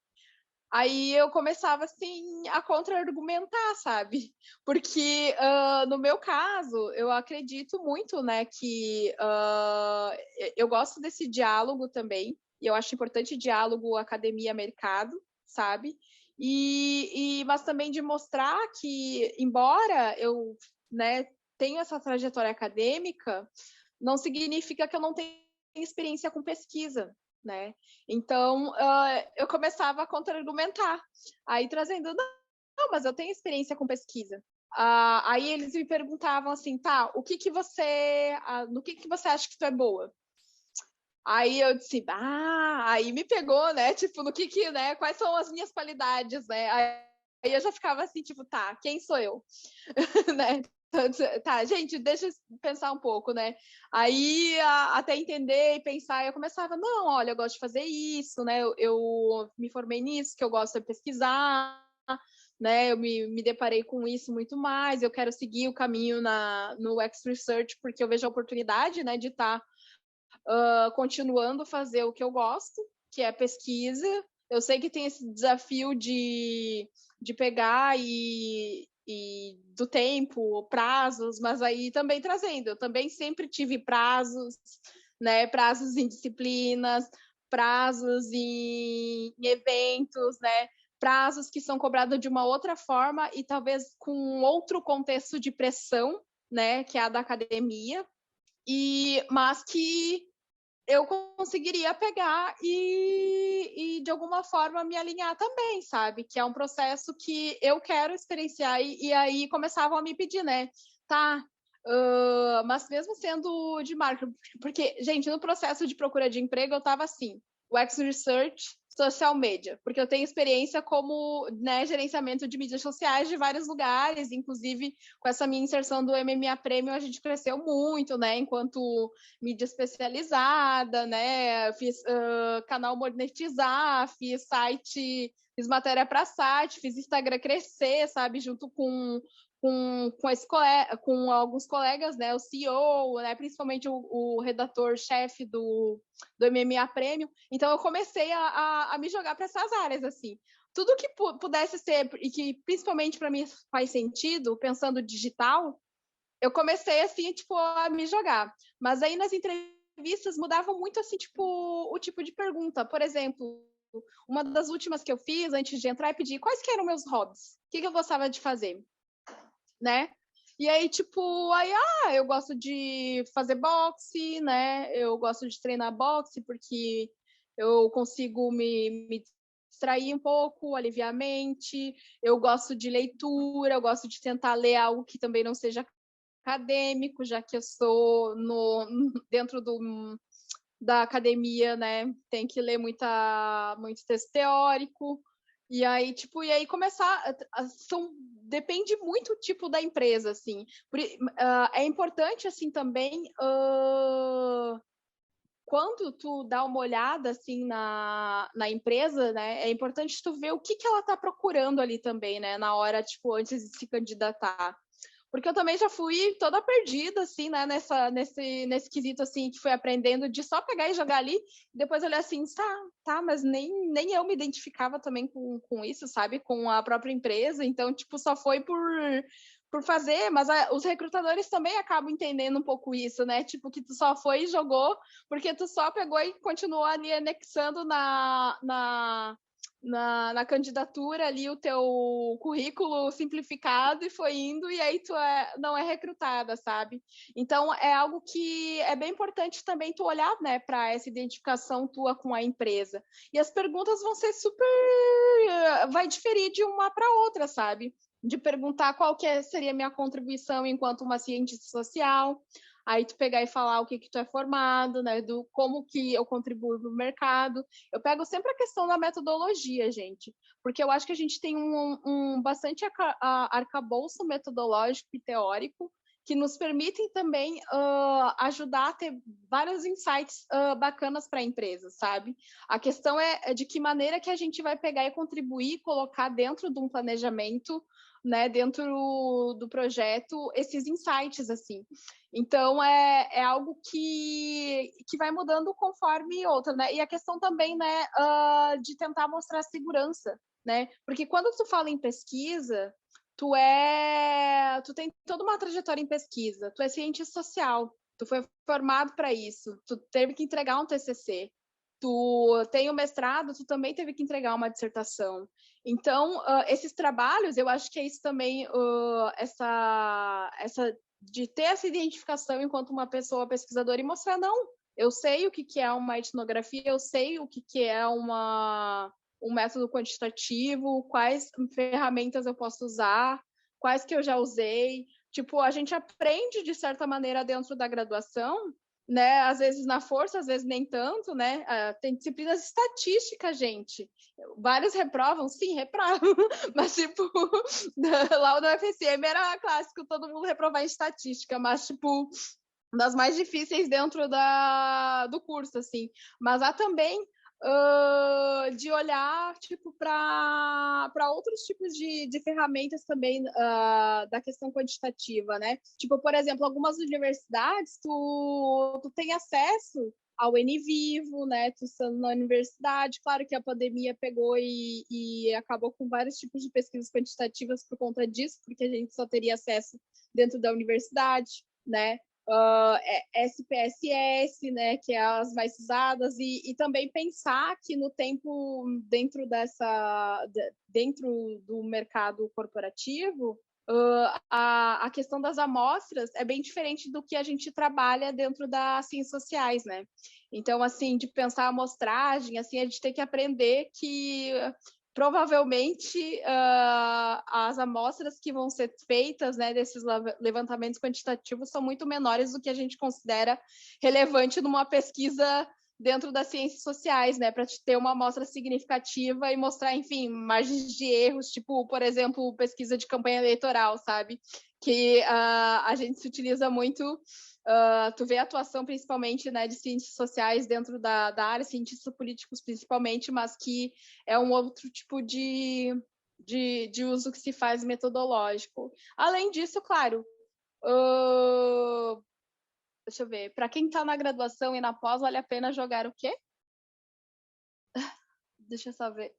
Aí eu começava, assim, a contra-argumentar, sabe? Porque, no meu caso, eu acredito muito, né, que eu gosto desse diálogo também, e eu acho importante diálogo academia-mercado, sabe? Mas também de mostrar que, embora eu, né, tenha essa trajetória acadêmica, não significa que eu não tenha experiência com pesquisa, né? Então, eu começava a contra-argumentar, aí trazendo, não, mas eu tenho experiência com pesquisa. Aí eles me perguntavam assim, tá, no que você acha que tu é boa? Aí eu disse, aí me pegou, né? Tipo, né? Quais são as minhas qualidades, né? Aí eu já ficava assim, tipo, tá, quem sou eu? Né? Tá, gente, deixa eu pensar um pouco, né? Aí, até entender e pensar, eu começava, não, olha, eu gosto de fazer isso, né? Eu me formei nisso, que eu gosto de pesquisar, né? Eu me deparei com isso muito mais, eu quero seguir o caminho no X-Research, porque eu vejo a oportunidade, né, de estar continuando a fazer o que eu gosto, que é pesquisa. Eu sei que tem esse desafio de pegar e do tempo, prazos, mas aí também trazendo. Eu também sempre tive prazos, né? Prazos em disciplinas, prazos em eventos, né? Prazos que são cobrados de uma outra forma e talvez com outro contexto de pressão, né? Que é a da academia, mas que eu conseguiria pegar de alguma forma me alinhar também, sabe? Que é um processo que eu quero experienciar e aí começavam a me pedir, né? Tá, mas mesmo sendo de marketing, porque, gente, no processo de procura de emprego eu estava assim, o X-Research, social media, porque eu tenho experiência como, né, gerenciamento de mídias sociais de vários lugares, inclusive com essa minha inserção do MMA Premium a gente cresceu muito, né, enquanto mídia especializada, né, fiz canal monetizar, fiz site, fiz matéria para site, fiz Instagram crescer, sabe, junto com alguns colegas, né, o CEO, né, principalmente o redator-chefe do MMA Premium. Então, eu comecei a me jogar para essas áreas, assim. Tudo que pudesse ser, e que principalmente para mim faz sentido, pensando digital, eu comecei, assim, tipo, a me jogar. Mas aí, nas entrevistas, mudavam muito, assim, tipo, o tipo de pergunta. Por exemplo, uma das últimas que eu fiz, antes de entrar, é pedir quais que eram meus hobbies. O que eu gostava de fazer? Né? E aí, tipo, eu gosto de fazer boxe, né? Eu gosto de treinar boxe porque eu consigo me distrair um pouco, aliviar a mente. Eu gosto de leitura, eu gosto de tentar ler algo que também não seja acadêmico, já que eu sou dentro da academia, né? Tem que ler muito texto teórico. E aí, tipo, começar. Depende muito do tipo da empresa, assim. É importante, assim, também. Quando tu dá uma olhada, assim, na empresa, né? É importante tu ver o que ela tá procurando ali também, né? Na hora, tipo, antes de se candidatar. Porque eu também já fui toda perdida, assim, né, nesse quesito, assim, que fui aprendendo de só pegar e jogar ali, e depois olhar assim, tá, mas nem eu me identificava também com isso, sabe, com a própria empresa, então, tipo, só foi por fazer, mas os recrutadores também acabam entendendo um pouco isso, né? Tipo, que tu só foi e jogou, porque tu só pegou e continuou ali anexando na candidatura ali o teu currículo simplificado e foi indo, e aí tu não é recrutada, sabe? Então, é algo que é bem importante também tu olhar, né, para essa identificação tua com a empresa. E as perguntas vão ser vai diferir de uma para outra, sabe? De perguntar qual seria a minha contribuição enquanto uma cientista social, aí tu pegar e falar o que tu é formado, né, do como que eu contribuo no mercado. Eu pego sempre a questão da metodologia, gente, porque eu acho que a gente tem um bastante arcabouço metodológico e teórico que nos permitem também ajudar a ter vários insights bacanas para a empresa, sabe? A questão é de que maneira que a gente vai pegar e contribuir, colocar dentro de um planejamento, né, dentro do projeto, esses insights, assim. Então, é algo que vai mudando conforme outra, né? E a questão também, né, de tentar mostrar segurança, né? Porque quando tu fala em pesquisa, tu tem toda uma trajetória em pesquisa, tu é cientista social, tu foi formado para isso, tu teve que entregar um TCC, tu tem o mestrado, tu também teve que entregar uma dissertação. Então, esses trabalhos, eu acho que é isso também, essa de ter essa identificação enquanto uma pessoa pesquisadora e mostrar, não, eu sei o que é uma etnografia, eu sei o que é um método quantitativo, quais ferramentas eu posso usar, quais que eu já usei. Tipo, a gente aprende, de certa maneira, dentro da graduação, né? Às vezes na força, às vezes nem tanto, né? Tem disciplinas estatísticas, gente. Vários reprovam? Sim, reprovam. Mas, tipo, lá no UFSM era clássico todo mundo reprovar em estatística, mas, tipo, das mais difíceis dentro do curso, assim. Mas há também de olhar tipo para outros tipos de ferramentas também da questão quantitativa, né? Tipo, por exemplo, algumas universidades tu tem acesso ao NVivo, né? Tu estando na universidade, claro que a pandemia pegou e acabou com vários tipos de pesquisas quantitativas por conta disso, porque a gente só teria acesso dentro da universidade, né? SPSS, né, que é as mais usadas, e também pensar que no tempo dentro do mercado corporativo, a questão das amostras é bem diferente do que a gente trabalha dentro das ciências sociais, né? Então, assim, de pensar a amostragem, assim, a gente tem que aprender que provavelmente as amostras que vão ser feitas, né, desses levantamentos quantitativos são muito menores do que a gente considera relevante numa pesquisa dentro das ciências sociais, né, para ter uma amostra significativa e mostrar, enfim, margens de erros, tipo, por exemplo, pesquisa de campanha eleitoral, sabe? Que a gente se utiliza muito. Tu vê a atuação principalmente, né, de cientistas sociais dentro da área, cientistas políticos principalmente, mas que é um outro tipo de uso que se faz metodológico. Além disso, claro, deixa eu ver, para quem está na graduação e na pós, vale a pena jogar o quê? Deixa eu só ver.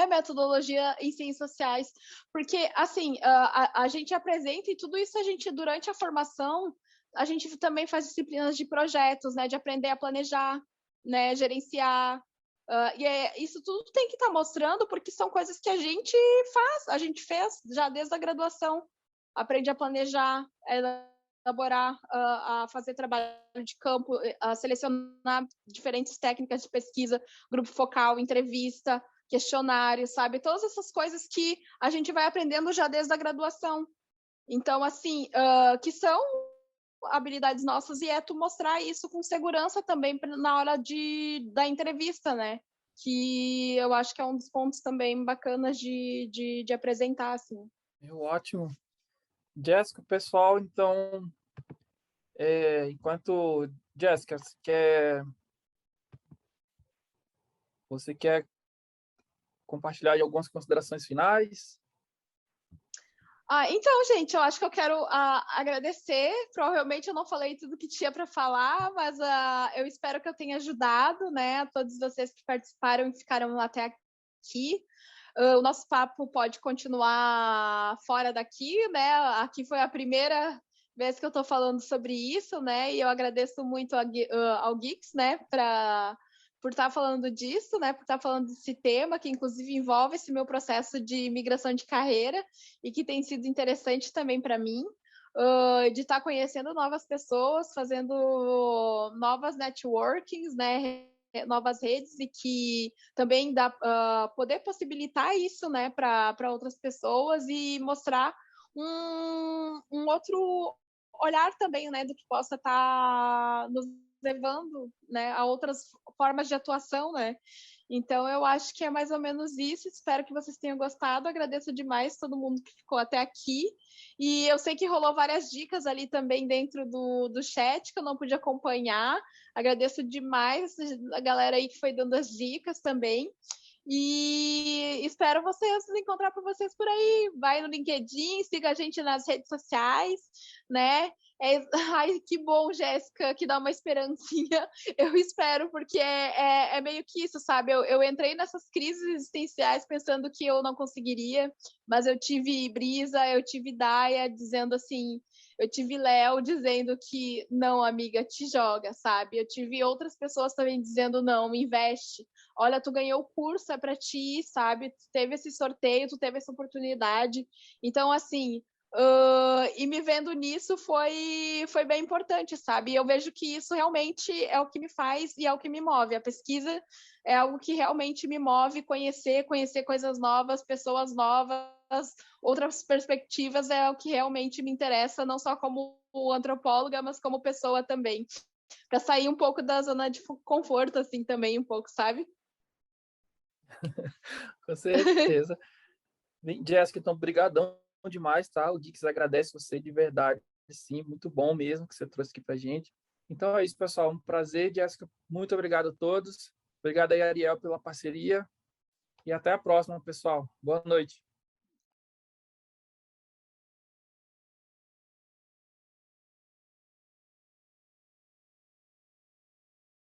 Metodologia em ciências sociais, porque assim a gente apresenta e tudo isso a gente durante a formação a gente também faz disciplinas de projetos, né, de aprender a planejar, né, gerenciar, isso tudo tem que estar mostrando porque são coisas que a gente fez já desde a graduação, aprende a planejar, elaborar, a fazer trabalho de campo, a selecionar diferentes técnicas de pesquisa, grupo focal, entrevista, questionário, sabe? Todas essas coisas que a gente vai aprendendo já desde a graduação. Então, assim, que são habilidades nossas e tu mostrar isso com segurança também na hora da entrevista, né? Que eu acho que é um dos pontos também bacanas de apresentar, assim. Ótimo. Jéssica, pessoal, então, enquanto Jéssica, você quer compartilhar algumas considerações finais? Então, gente, eu acho que eu quero agradecer. Provavelmente eu não falei tudo que tinha para falar, mas eu espero que eu tenha ajudado, né, a todos vocês que participaram e ficaram até aqui. O nosso papo pode continuar fora daqui, né? Aqui foi a primeira vez que eu estou falando sobre isso, né? E eu agradeço muito ao Geeks, né? Por estar falando disso, né? Por estar falando desse tema, que inclusive envolve esse meu processo de migração de carreira e que tem sido interessante também para mim. De estar conhecendo novas pessoas, fazendo novas networkings, né? Novas redes e que também dá poder possibilitar isso, né, para outras pessoas e mostrar um outro olhar também, né, do que possa estar nos levando, né, a outras formas de atuação, né. Então, eu acho que é mais ou menos isso. Espero que vocês tenham gostado. Agradeço demais todo mundo que ficou até aqui. E eu sei que rolou várias dicas ali também dentro do chat que eu não pude acompanhar. Agradeço demais a galera aí que foi dando as dicas também. E espero vocês encontrar por vocês por aí. Vai no LinkedIn, siga a gente nas redes sociais, né? Ai, que bom, Jéssica, que dá uma esperancinha. Eu espero, porque é meio que isso, sabe? Eu entrei nessas crises existenciais pensando que eu não conseguiria, mas eu tive Brisa, eu tive Daia dizendo assim, eu tive Léo dizendo que não, amiga, te joga, sabe? Eu tive outras pessoas também dizendo não, investe. Olha, tu ganhou o curso, é para ti, sabe? Tu teve esse sorteio, tu teve essa oportunidade. Então, assim, e me vendo nisso foi bem importante, sabe? E eu vejo que isso realmente é o que me faz e é o que me move. A pesquisa é algo que realmente me move, conhecer coisas novas, pessoas novas, outras perspectivas é o que realmente me interessa, não só como antropóloga, mas como pessoa também. Para sair um pouco da zona de conforto, assim, também, um pouco, sabe? Com certeza. Jéssica, então, brigadão demais, tá? O Geeks agradece você de verdade, sim, muito bom mesmo que você trouxe aqui pra gente. Então é isso, pessoal, um prazer, Jéssica, muito obrigado a todos. Obrigado aí, Ariel, pela parceria e até a próxima, pessoal. Boa noite.